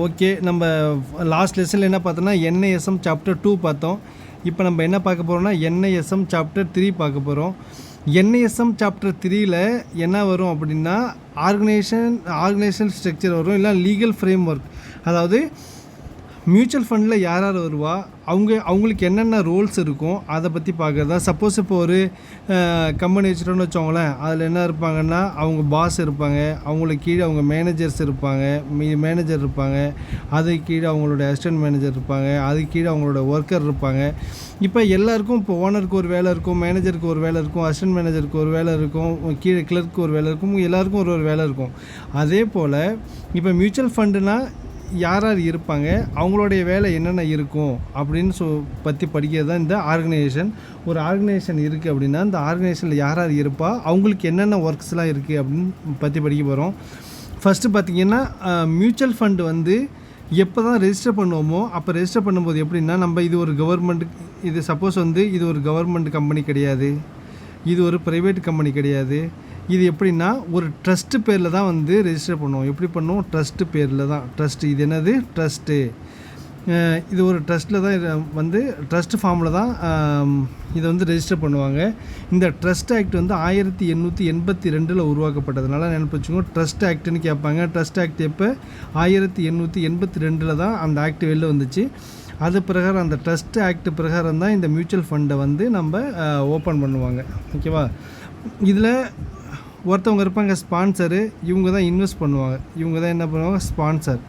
Okay, நம்ம last லெசனில் என்ன பார்த்தோம்னா என்ஐஎஸ்எம் சாப்டர் 2 பார்த்தோம். இப்போ நம்ம என்ன பார்க்க போகிறோம்னா என்ஐஎஸ்எம் சாப்டர் 3 பார்க்க போகிறோம். என்ஐஎஸ்எம் சாப்டர் 3ல் என்ன வரும் அப்படின்னா ஆர்கனைசேஷன் ஸ்ட்ரக்சர் வரும், இல்லை லீகல் ஃப்ரேம் ஒர்க். அதாவது மியூச்சுவல் ஃபண்டில் யார் யார் வருவா, அவங்களுக்கு என்னென்ன ரோல்ஸ் இருக்கும் அதை பற்றி பார்க்குறதா. சப்போஸ் இப்போ ஒரு கம்பெனி வச்சுட்டோன்னு வச்சோங்களேன், அதில் என்ன இருப்பாங்கன்னா அவங்க பாஸ் இருப்பாங்க, அவங்களுக்கு கீழே அவங்க மேனேஜர்ஸ் இருப்பாங்க, மேனேஜர் இருப்பாங்க, அதுக்கு கீழே அவங்களோட அசிஸ்டன்ட் மேனேஜர் இருப்பாங்க, அதுக்கு கீழே அவங்களோட ஒர்க்கர் இருப்பாங்க. இப்போ எல்லாருக்கும் இப்போ ஓனருக்கு ஒரு வேலை இருக்கும், மேனேஜருக்கு ஒரு வேலை இருக்கும், அசிஸ்டன்ட் மேனேஜருக்கு ஒரு வேலை இருக்கும், கீழே கிளர்க்கு ஒரு வேலை இருக்கும், எல்லாருக்கும் ஒரு வேலை இருக்கும். அதே போல் இப்போ மியூச்சுவல் ஃபண்டுனா யார் யார் இருப்பாங்க, அவங்களுடைய வேலை என்னென்ன இருக்கும் அப்படின்னு பற்றி படிக்கிறது தான் இந்த ஆர்கனைசேஷன். ஒரு ஆர்கனைசேஷன் இருக்குது அப்படின்னா இந்த ஆர்கனைசேஷனில் யார் யார் இருப்பா, அவங்களுக்கு என்னென்ன ஒர்க்ஸ்லாம் இருக்குது அப்படின்னு பற்றி படிக்க போகிறோம். ஃபஸ்ட்டு பார்த்திங்கன்னா மியூச்சுவல் ஃபண்டு வந்து எப்போ தான் ரெஜிஸ்டர் பண்ணுவோமோ அப்போ ரெஜிஸ்டர் பண்ணும்போது எப்படின்னா, நம்ம இது ஒரு கவர்மெண்ட், இது சப்போஸ் வந்து இது ஒரு கவர்மெண்ட் கம்பெனி கிடையாது, இது ஒரு ப்ரைவேட் கம்பெனி கிடையாது. இது எப்படின்னா ஒரு ட்ரஸ்ட்டு பேரில் தான் வந்து ரெஜிஸ்டர் பண்ணுவோம். எப்படி பண்ணுவோம்? ட்ரஸ்ட்டு பேரில் தான். ட்ரஸ்ட்டு இது என்னது? ட்ரஸ்ட்டு. இது ஒரு ட்ரஸ்ட்டில் தான் வந்து ட்ரஸ்ட் ஃபார்மில் தான் இதை வந்து ரெஜிஸ்டர் பண்ணுவாங்க. இந்த ட்ரஸ்ட் ஆக்ட் வந்து 1882 உருவாக்கப்பட்டதுனால நினைப்பு வச்சுக்கோங்க, ட்ரஸ்ட் ஆக்ட்னு கேட்பாங்க. ட்ரஸ்ட் ஆக்ட் எப்போ? 1882 தான் அந்த ஆக்ட் வெளில வந்துச்சு. அது பிரகாரம் அந்த ட்ரஸ்ட் ஆக்ட் பிரகாரம் தான் இந்த மியூச்சுவல் ஃபண்டை வந்து நம்ம ஓப்பன் பண்ணுவாங்க. ஓகேவா? இதில் ஒருத்தவங்க இருப்பாங்க ஸ்பான்சரு, இவங்க தான் இன்வெஸ்ட் பண்ணுவாங்க. இவங்க தான் என்ன பண்ணுவாங்க? ஸ்பான்சர்.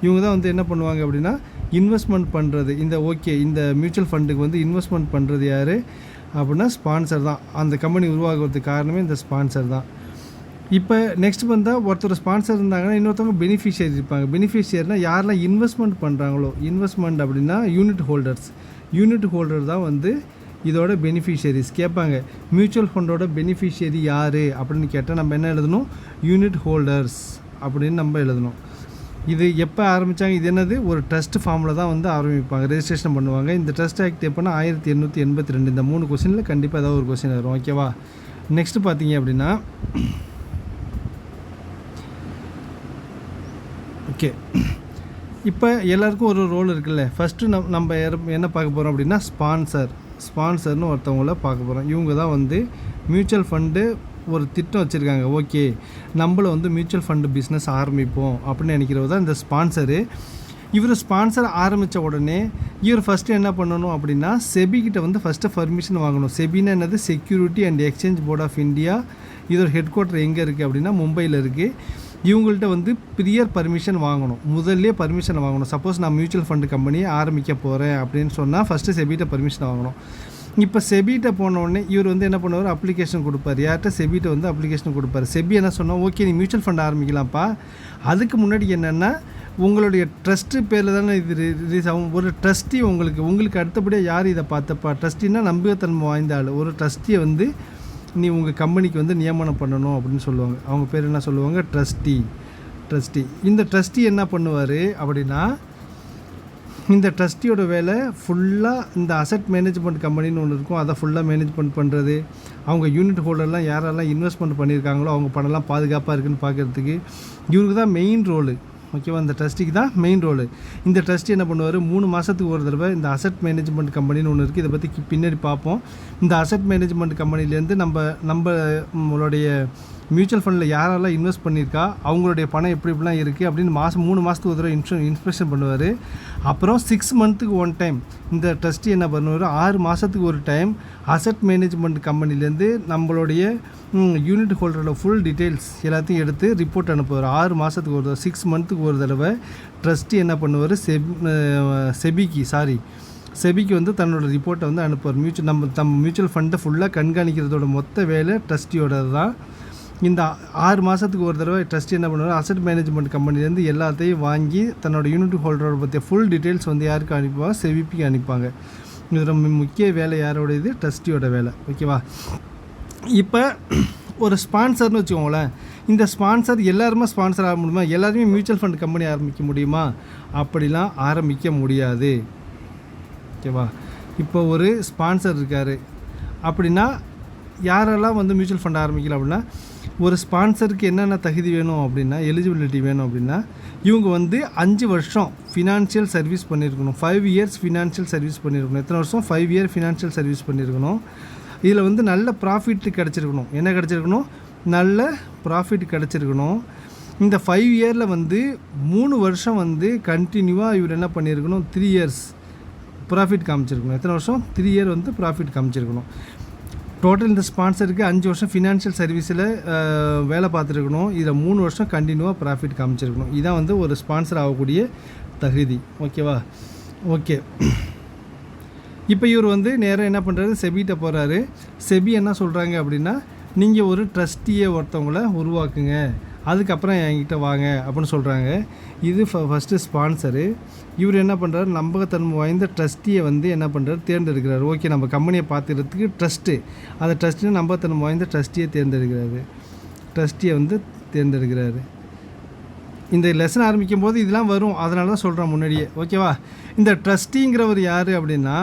இவங்க தான் வந்து என்ன பண்ணுவாங்க அப்படின்னா இன்வெஸ்ட்மெண்ட் பண்ணுறது. இந்த மியூச்சுவல் ஃபண்டுக்கு வந்து இன்வெஸ்ட்மெண்ட் பண்ணுறது யார் அப்படின்னா ஸ்பான்சர் தான். அந்த கம்பெனி உருவாகிறதுக்கு காரணமே இந்த ஸ்பான்சர் தான். இப்போ நெக்ஸ்ட் வந்தால் ஒருத்தர் ஸ்பான்சர் இருந்தாங்கன்னா இன்னொருத்தவங்க பெனிஃபிஷியரி இருப்பாங்க. பெனிஃபிஷியரினால் யாரெல்லாம் இன்வெஸ்ட்மெண்ட் பண்ணுறாங்களோ, இன்வெஸ்ட்மெண்ட் அப்படின்னா யூனிட் ஹோல்டர் தான் வந்து இதோட பெனிஃபிஷியரிஸ். கேட்பாங்க மியூச்சுவல் ஃபண்டோட பெனிஃபிஷியரி யார் அப்படின்னு கேட்டால் நம்ம என்ன எழுதணும்? யூனிட் ஹோல்டர்ஸ் அப்படின்னு நம்ம எழுதணும். இது எப்போ ஆரம்பித்தாங்க? இது என்னது? ஒரு ட்ரஸ்ட் ஃபார்மில் தான் வந்து ஆரம்பிப்பாங்க, ரெஜிஸ்ட்ரேஷன் பண்ணுவாங்க. இந்த ட்ரஸ்ட் ஆக்ட் எப்போனா 1882. இந்த 3 கொஸ்டினில் கண்டிப்பாக ஏதாவது ஒரு கொஸ்டின் வரும். ஓகேவா? நெக்ஸ்ட்டு பார்த்தீங்க அப்படின்னா ஓகே, இப்போ எல்லாருக்கும் ஒரு ரோல் இருக்குல்ல. ஃபஸ்ட்டு நம்ம என்ன பார்க்க போகிறோம் அப்படின்னா ஸ்பான்சர்னு ஒருத்தவங்கள பார்க்க போகிறோம். இவங்க தான் வந்து மியூச்சுவல் ஃபண்டு ஒரு திட்டம் வச்சுருக்காங்க. ஓகே, நம்மளும் வந்து மியூச்சுவல் ஃபண்டு பிஸ்னஸ் ஆரம்பிப்போம் அப்படின்னு நினைக்கிறவர் தான் இந்த ஸ்பான்சரு. இவர் ஸ்பான்சர் ஆரம்பித்த உடனே இவர் ஃபஸ்ட்டு என்ன பண்ணணும் அப்படின்னா செபிக்கிட்ட வந்து ஃபஸ்ட்டு பர்மிஷன் வாங்கணும். செபின்னா என்னது? Security and exchange board of India. இதோட ஹெட் குவார்ட்டர் எங்கே இருக்குது அப்படின்னா மும்பையில் இருக்குது. இவங்கள்ட்ட வந்து ப்ரியர் பர்மிஷன் வாங்கணும். முதல்லே பர்மிஷன் வாங்கணும். சப்போஸ் நான் மியூச்சுவல் ஃபண்டு கம்பெனியை ஆரம்பிக்க போகிறேன் அப்படின்னு சொன்னால் ஃபஸ்ட்டு செபிகிட்ட பர்மிஷன் வாங்கணும். இப்போ செபிகிட்ட போன உடனே இவர் வந்து என்ன பண்ணுவார்? அப்ளிகேஷன் கொடுப்பார். யார்கிட்ட? செபிகிட்ட வந்து அப்ளிகேஷன் கொடுப்பார். செபி என்ன சொன்னால், ஓகே நீ மியூச்சுவல் ஃபண்ட் ஆரம்பிக்கலாம்ப்பா, அதுக்கு முன்னாடி என்னென்னா உங்களுடைய ட்ரஸ்ட்டு பேரில் தானே இது ரிலீஸ் ஆகும். ஒரு ட்ரஸ்டி உங்களுக்கு அடுத்தபடியாக யார் இதை பார்த்தப்பா? ட்ரஸ்டின்னா நம்பகத்தன்மை வாய்ந்த ஆள். ஒரு ட்ரஸ்டியை வந்து நீ உங்கள் கம்பெனிக்கு வந்து நியமனம் பண்ணணும் அப்படின்னு சொல்லுவாங்க. அவங்க பேர் என்ன சொல்லுவாங்க? ட்ரஸ்டி. இந்த ட்ரஸ்டி என்ன பண்ணுவார் அப்படின்னா, இந்த ட்ரஸ்டியோட வேலை ஃபுல்லாக இந்த அசட் மேனேஜ்மெண்ட் கம்பெனின்னு ஒன்று இருக்கும், அதை ஃபுல்லாக மேனேஜ்மெண்ட் பண்ணுறது. அவங்க யூனிட் ஹோல்டர்லாம் யாரெல்லாம் இன்வெஸ்ட்மெண்ட் பண்ணியிருக்காங்களோ அவங்க பணம்லாம் பாதுகாப்பாக இருக்குதுன்னு பார்க்குறதுக்கு இவருக்கு தான் மெயின் ரோலு. ஓகேவா? இந்த ட்ரஸ்டிக்கு தான் மெயின் ரோலு. இந்த ட்ரஸ்டி என்ன பண்ணுவார்? 3 மாதத்துக்கு ஒரு தடவை இந்த அசட் மேனேஜ்மெண்ட் கம்பெனின்னு ஒன்று இருக்குது, இதை பற்றி பின்னாடி பார்ப்போம். இந்த அசட் மேனேஜ்மெண்ட் கம்பெனிலேருந்து நம்மளுடைய மியூச்சுவல் ஃபண்டில் யாரெல்லாம் இன்வெஸ்ட் பண்ணியிருக்கா, அவங்களுடைய பணம் எப்படிலாம் இருக்குது அப்படின்னு 3 மாதத்துக்கு ஒரு தடவை இன்ஸ்பெக்ஷன் பண்ணுவார். அப்புறம் 6 மந்த்துக்கு ஒன் டைம் இந்த ட்ரஸ்டி என்ன பண்ணுவார்? 6 மாதத்துக்கு ஒரு டைம் அசட் மேனேஜ்மெண்ட் கம்பெனிலேருந்து நம்மளுடைய யூனிட் ஹோல்டரோட ஃபுல் டீட்டெயில்ஸ் எல்லாத்தையும் எடுத்து ரிப்போர்ட் அனுப்புவார். 6 மாதத்துக்கு ஒரு தடவை, 6 மந்த்துக்கு ஒரு தடவை ட்ரஸ்டி என்ன பண்ணுவார்? செபிக்கு வந்து தன்னோட ரிப்போர்ட்டை வந்து அனுப்புவார். நம்ம மியூச்சுவல் ஃபண்டை ஃபுல்லாக கண்காணிக்கிறதோட மொத்த வேலை ட்ரஸ்டியோட தான். இந்த 6 மாதத்துக்கு ஒரு தடவை ட்ரஸ்டி என்ன பண்ணுவார்? அசட் மேனேஜ்மெண்ட் கம்பெனிலேருந்து எல்லாத்தையும் வாங்கி தன்னோட யூனிட் ஹோல்டரோட பற்றிய ஃபுல் டீட்டெயில்ஸ் வந்து யாருக்கு அனுப்புவாங்க? செபிக்கு அனுப்பாங்க. இது ரொம்ப முக்கிய வேலை யாரோட? இது ட்ரஸ்டியோட வேலை. ஓகேவா? இப்போ ஒரு ஸ்பான்சர்னு வச்சுக்கோங்களேன். இந்த ஸ்பான்சர் எல்லாருமே ஸ்பான்சர் ஆக முடியுமா? எல்லாருமே மியூச்சுவல் ஃபண்ட் கம்பெனி ஆரம்பிக்க முடியுமா? அப்படிலாம் ஆரம்பிக்க முடியாது. ஓகேவா? இப்போ ஒரு ஸ்பான்சர் இருக்கார் அப்படின்னா யாரெல்லாம் வந்து மியூச்சுவல் ஃபண்ட் ஆரம்பிக்கலாம் அப்படின்னா ஒரு ஸ்பான்சருக்கு என்னென்ன தகுதி வேணும் அப்படின்னா, எலிஜிபிலிட்டி வேணும் அப்படின்னா, இவங்க வந்து 5 வருஷம் ஃபினான்ஷியல் சர்வீஸ் பண்ணியிருக்கணும். 5 இயர்ஸ் ஃபினான்ஷியல் சர்வீஸ் பண்ணியிருக்கணும். எத்தனை வருஷம்? 5 இயர் ஃபினான்ஷியல் சர்வீஸ் பண்ணியிருக்கணும். இதில் வந்து நல்ல ப்ராஃபிட் கிடச்சிருக்கணும். என்ன கிடச்சிருக்கணும்? நல்ல ப்ராஃபிட் கிடச்சிருக்கணும். இந்த 5 இயரில் வந்து 3 வருஷம் வந்து கண்டினியூவாக இவர் என்ன பண்ணியிருக்கணும்? 3 இயர்ஸ் ப்ராஃபிட் காமிச்சிருக்கணும். எத்தனை வருஷம்? 3 இயர் வந்து ப்ராஃபிட் காமிச்சிருக்கணும். டோட்டல் இந்த ஸ்பான்சருக்கு 5 வருஷம் ஃபினான்ஷியல் சர்வீஸில் வேலை பார்த்துருக்கணும். இதில் 3 வருஷம் கண்டினியூவாக ப்ராஃபிட் காமிச்சிருக்கணும். இதான் வந்து ஒரு ஸ்பான்சர் ஆகக்கூடிய தகுதி. ஓகேவா? ஓகே. இப்போ இவர் வந்து நேராக என்ன பண்ணுறாரு? செபிகிட்ட போகிறாரு. செபி என்ன சொல்கிறாங்க அப்படின்னா, நீங்கள் ஒரு ட்ரஸ்டியை ஒருத்தவங்களை உருவாக்குங்க, அதுக்கப்புறம் என்கிட்ட வாங்க அப்படின்னு சொல்கிறாங்க. இது ஃபஸ்ட்டு ஸ்பான்சரு. இவர் என்ன பண்ணுறாரு? நம்பகத்தன்மை வாய்ந்த ட்ரஸ்டியை வந்து என்ன பண்ணுறாரு? தேர்ந்தெடுக்கிறார். ஓகே, நம்ம கம்பெனியை பார்த்துக்கிறதுக்கு ட்ரஸ்ட்டு, அந்த ட்ரஸ்ட்டு நம்பகத்தன்மை வாய்ந்த ட்ரஸ்டியை தேர்ந்தெடுக்கிறாரு. இந்த லெசன் ஆரம்பிக்கும் போது இதெல்லாம் வரும், அதனால தான் சொல்கிறேன் முன்னாடியே. ஓகேவா? இந்த ட்ரஸ்டிங்கிறவர் யார் அப்படின்னா,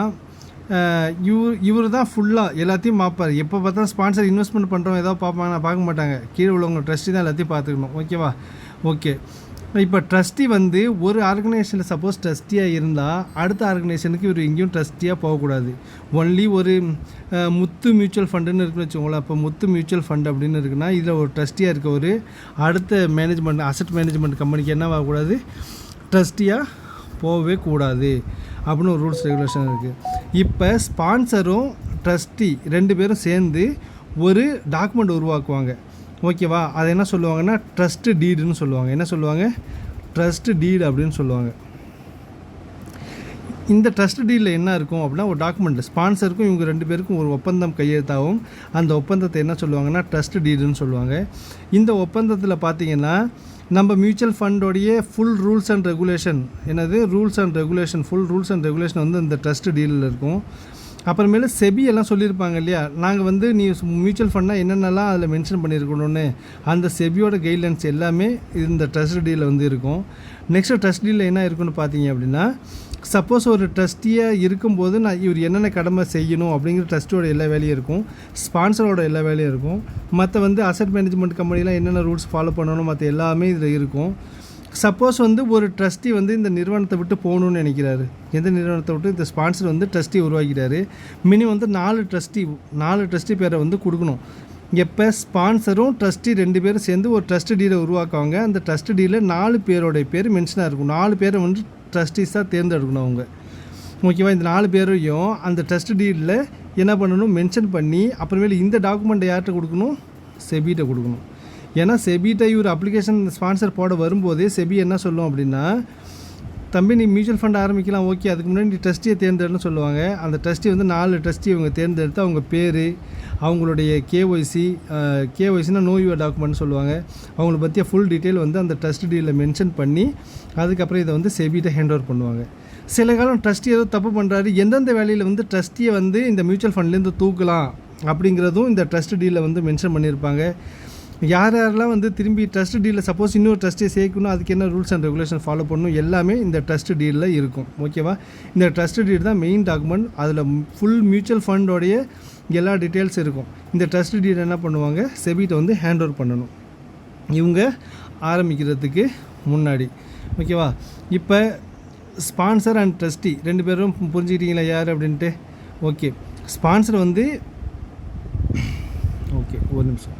இவர் தான் ஃபுல்லாக எல்லாத்தையும் பார்ப்பார். எப்போ பார்த்தா ஸ்பான்சர் இன்வெஸ்ட்மெண்ட் பண்ணுறவங்க ஏதாவது பார்ப்பாங்க, பார்க்க மாட்டாங்க. கீழே உள்ளவங்க ட்ரஸ்டி தான் எல்லாத்தையும் பார்த்துக்கணும். ஓகேவா? ஓகே. இப்போ ட்ரஸ்டி வந்து ஒரு ஆர்கனைசேஷனில் சப்போஸ் ட்ரஸ்டியாக இருந்தால் அடுத்த ஆர்கனைசேஷனுக்கு இவர் எங்கேயும் ட்ரஸ்டியாக போகக்கூடாது. ஒன்லி ஒரு முத்து மியூச்சுவல் ஃபண்டுன்னு இருக்குன்னு வச்சுக்கோங்களேன். அப்போ முத்து மியூச்சுவல் ஃபண்ட் அப்படின்னு இருக்குன்னா இதில் ஒரு ட்ரஸ்டியாக இருக்க ஒரு அடுத்த மேனேஜ்மெண்ட் அசட் மேனேஜ்மெண்ட் கம்பெனிக்கு என்ன ஆகக்கூடாது? ட்ரஸ்டியாக போகவே கூடாது அப்படின்னு ஒரு ரூல்ஸ் ரெகுலேஷன் இருக்குது. இப்போ ஸ்பான்சரும் ட்ரஸ்டி 2 பேரும் சேர்ந்து ஒரு டாக்குமெண்ட் உருவாக்குவாங்க. ஓகேவா? அதை என்ன சொல்லுவாங்கன்னா ட்ரஸ்ட் டீடுன்னு சொல்லுவாங்க. என்ன சொல்லுவாங்க? ட்ரஸ்ட் டீடு அப்படின்னு சொல்லுவாங்க. இந்த ட்ரஸ்ட் டீடில் என்ன இருக்கும் அப்படின்னா, ஒரு டாக்குமெண்ட் ஸ்பான்சருக்கும் இவங்க 2 பேருக்கும் ஒரு ஒப்பந்தம் கையெழுத்தாகும். அந்த ஒப்பந்தத்தை என்ன சொல்லுவாங்கன்னா ட்ரஸ்ட் டீடுன்னு சொல்லுவாங்க. இந்த ஒப்பந்தத்தில் பார்த்தீங்கன்னா நம்ம மியூச்சுவல் ஃபண்டோடைய full rules and regulation, full rules and regulation வந்து இந்த ட்ரஸ்ட் டீலில் இருக்கும். அப்புறமேல செபி எல்லாம் சொல்லியிருப்பாங்க இல்லையா, நாங்கள் வந்து நீ மியூச்சுவல் ஃபண்டாக என்னென்னலாம் அதில் மென்ஷன் பண்ணியிருக்கணும்னு, அந்த செபியோட கைட்லைன்ஸ் எல்லாமே இந்த ட்ரஸ்ட் டீலில் வந்து இருக்கும். நெக்ஸ்ட்டு ட்ரஸ்ட் டீலில் என்ன இருக்குன்னு பார்த்தீங்க அப்படின்னா, சப்போஸ் ஒரு ட்ரஸ்டியாக இருக்கும்போது இவர் என்னென்ன கடமை செய்யணும் அப்படிங்கிற ட்ரஸ்ட்டோட எல்லா வேலையும் இருக்கும், ஸ்பான்சரோட எல்லா வேலையும் இருக்கும். மற்ற வந்து அசட் மேனேஜ்மெண்ட் கம்பெனிலாம் என்னென்ன ரூல்ஸ் ஃபாலோ பண்ணணும் மற்ற எல்லாமே இதில் இருக்கும். சப்போஸ் வந்து ஒரு ட்ரஸ்டி வந்து இந்த நிறுவனத்தை விட்டு போகணுன்னு நினைக்கிறாரு, எந்த நிறுவனத்தை விட்டு இந்த ஸ்பான்சர் வந்து ட்ரஸ்டி உருவாக்கிறாரு, மினிமம் வந்து 4 ட்ரஸ்டி பேரை வந்து கொடுக்கணும். எப்போ ஸ்பான்சரும் ட்ரஸ்டி 2 பேரும் சேர்ந்து ஒரு ட்ரஸ்ட் டீலை உருவாக்குவாங்க. அந்த ட்ரஸ்ட் டீலில் 4 பேரோடைய பேர் மென்ஷனாக இருக்கும். 4 பேரை வந்து ட்ரஸ்டிஸாக தேர்ந்தெடுக்கணும் அவங்க. ஓகேவா? இந்த 4 பேரையும் அந்த ட்ரஸ்ட் டீலில் என்ன பண்ணணும்? மென்ஷன் பண்ணி அப்புறமேல இந்த டாக்குமெண்ட்டை யார்கிட்ட கொடுக்கணும்? செபிகிட்ட கொடுக்கணும். ஏன்னா செபிகிட்ட இவர் அப்ளிகேஷன் ஸ்பான்சர் போட வரும்போதே செபி என்ன சொல்லும் அப்படின்னா, தம்பி நீ மியூச்சுவல் ஃபண்ட் ஆரம்பிக்கலாம், ஓகே, அதுக்கு முன்னாடி நீ ட்ரஸ்டியை தேர்ந்தெடுன்னு சொல்லுவாங்க. அந்த ட்ரஸ்டி வந்து 4 ட்ரஸ்டி இவங்க தேர்ந்தெடுத்து அவங்க பேர், அவங்களுடைய கேஒய்சினா நோ யுவர் டாக்குமெண்ட் சொல்லுவாங்க, அவங்கள பற்றிய ஃபுல் டீட்டெயில் வந்து அந்த ட்ரஸ்ட் டீலில் மென்ஷன் பண்ணி அதுக்கப்புறம் இதை வந்து செபிகிட்ட ஹேண்ட் ஓவர் பண்ணுவாங்க. சில காலம் ட்ரஸ்டி ஏதோ தப்பு பண்ணுறாரு, எந்தெந்த வேலையில் வந்து ட்ரஸ்டியை வந்து இந்த மியூச்சுவல் ஃபண்ட்லேருந்து தூக்கலாம் அப்படிங்கிறதும் இந்த ட்ரஸ்ட் டீலில் வந்து மென்ஷன் பண்ணியிருப்பாங்க. யாரெல்லாம் வந்து திரும்பி ட்ரஸ்ட் டீலில் சப்போஸ் இன்னொரு ட்ரஸ்ட்டை சேர்க்கணும், அதுக்கு என்ன ரூல்ஸ் அண்ட் ரெகுலேஷன் ஃபாலோ பண்ணணும், எல்லாமே இந்த ட்ரஸ்ட் டீலில் இருக்கும். ஓகேவா? இந்த ட்ரஸ்ட் டீல் தான் மெயின் டாக்குமெண்ட். அதில் ஃபுல் மியூச்சுவல் ஃபண்டோடைய எல்லா டீட்டெயில்ஸ் இருக்கும். இந்த ட்ரஸ்ட் டீல் என்ன பண்ணுவாங்க? செபிகிட்ட வந்து ஹேண்ட் ஓவர் பண்ணணும் இவங்க ஆரம்பிக்கிறதுக்கு முன்னாடி. ஓகேவா? இப்போ ஸ்பான்சர் அண்ட் ட்ரஸ்டி 2 பேரும் புரிஞ்சுக்கிட்டீங்களா யார் அப்படின்ட்டு? ஓகே. ஸ்பான்சர் வந்து ஒரு நிமிஷம்.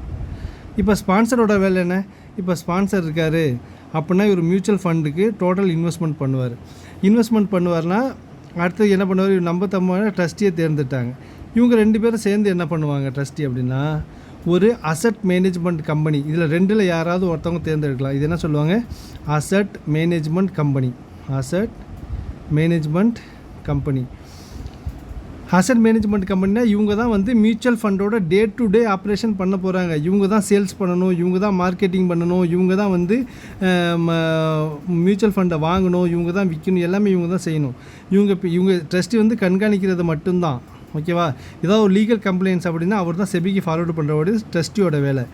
இப்போ ஸ்பான்சரோட வேலை என்ன? இப்போ ஸ்பான்சர் இருக்கார் அப்படின்னா இவர் மியூச்சுவல் ஃபண்டுக்கு டோட்டல் இன்வெஸ்ட்மெண்ட் பண்ணுவார்னா அடுத்து என்ன பண்ணுவார்? இவர் நம்பத்தம்மான ட்ரஸ்டியை தேர்ந்தெடுத்தாங்க. இவங்க 2 பேரும் சேர்ந்து என்ன பண்ணுவாங்க? ட்ரஸ்டி அப்படின்னா ஒரு அசட் மேனேஜ்மெண்ட் கம்பெனி, இதில் 2ல் யாராவது ஒருத்தவங்க தேர்ந்தெடுக்கலாம். இது என்ன சொல்லுவாங்க? Asset management company. Asset management கம்பெனினா இவங்க தான் வந்து மியூச்சுவல் ஃபண்டோட டே டு டே ஆப்ரேஷன் பண்ண போகிறாங்க. இவங்க தான் சேல்ஸ் பண்ணணும், இவங்க தான் மார்க்கெட்டிங் பண்ணணும், இவங்க தான் வந்து மியூச்சுவல் ஃபண்டை வாங்கணும், இவங்க தான் விற்கணும், எல்லாமே இவங்க தான் செய்யணும். இவங்க ட்ரஸ்டி வந்து கண்காணிக்கிறது மட்டும்தான். ஓகேவா? ஏதாவது ஒரு லீகல் கம்ப்ளைண்ட்ஸ் அப்படின்னா அவர் தான் செபிக்கு ஃபார்வர்டு பண்ணுறவோட ட்ரஸ்டியோட வேலை.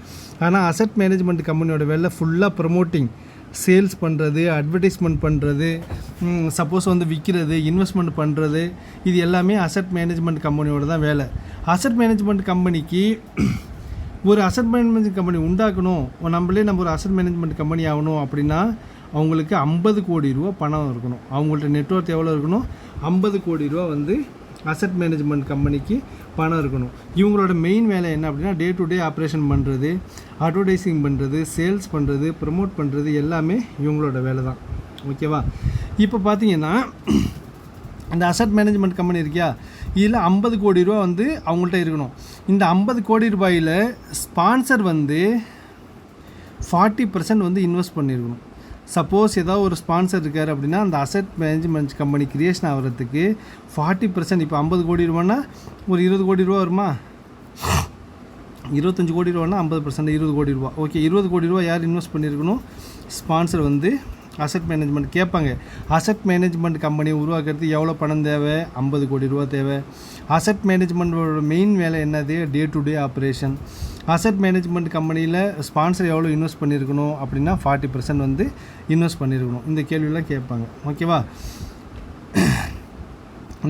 ஆனால் அசட் மேனேஜ்மெண்ட் கம்பெனியோட வேலை ஃபுல்லாக ப்ரமோட்டிங், சேல்ஸ் பண்ணுறது, அட்வர்டைஸ்மெண்ட் பண்ணுறது, சப்போஸ் வந்து விற்கிறது, இன்வெஸ்ட்மெண்ட் பண்ணுறது, இது எல்லாமே அசட் மேனேஜ்மெண்ட் கம்பெனியோட தான் வேலை. அசட் மேனேஜ்மெண்ட் கம்பெனிக்கு ஒரு அசட் மேனேஜ்மெண்ட் கம்பெனி உண்டாக்கணும், நம்ம ஒரு அசட் மேனேஜ்மெண்ட் கம்பெனி ஆகணும் அப்படின்னா அவங்களுக்கு 50 கோடி ரூபா பணம் இருக்கணும். அவங்கள்ட்ட நெட்வொர்த் எவ்வளோ இருக்கணும்? 50 கோடி ரூபா வந்து அசட் மேனேஜ்மெண்ட் கம்பெனிக்கு பணம் இருக்கணும். இவங்களோட மெயின் வேலை என்ன அப்படின்னா டே டு டே ஆப்ரேஷன் பண்ணுறது, அட்வர்டைஸிங் பண்ணுறது, சேல்ஸ் பண்ணுறது, ப்ரமோட் பண்ணுறது எல்லாமே இவங்களோட வேலை தான். ஓகேவா? இப்போ பார்த்தீங்கன்னா இந்த அசட் மேனேஜ்மெண்ட் கம்பெனி இருக்கியா, இதில் 50 கோடி ரூபா வந்து அவங்கள்ட்ட இருக்கணும். இந்த 50 கோடி ரூபாயில் ஸ்பான்சர் வந்து 40% வந்து இன்வெஸ்ட் பண்ணியிருக்கணும். சப்போஸ் ஏதாவது ஒரு ஸ்பான்சர் இருக்கார் அப்படின்னா அந்த அசட் மேனேஜ்மெண்ட் கம்பெனி கிரியேஷன் ஆகிறதுக்கு 40%, இப்போ 50 கோடி ரூபான்னா ஒரு 20 கோடி ரூபா வருமா? 25 கோடி ரூபான்னா 50% 20 கோடி ரூபா. ஓகே, 20 கோடி ரூபா யார் இன்வெஸ்ட் பண்ணியிருக்கணும்? ஸ்பான்சர் வந்து அசட் மேனேஜ்மெண்ட் கேட்பாங்க. அசட் மேனேஜ்மெண்ட் கம்பெனி உருவாக்குறதுக்கு எவ்வளோ பணம் தேவை? 50 கோடி ரூபா தேவை. அசட் மேனேஜ்மெண்ட்டோட மெயின் வேலை என்னது? Day to day operation. Asset management கம்பெனியில் ஸ்பான்சர் எவ்வளோ இன்வெஸ்ட் பண்ணியிருக்கணும் அப்படின்னா 40% வந்து இன்வெஸ்ட் பண்ணியிருக்கணும். இந்த கேள்வியெல்லாம் கேட்பாங்க. ஓகேவா?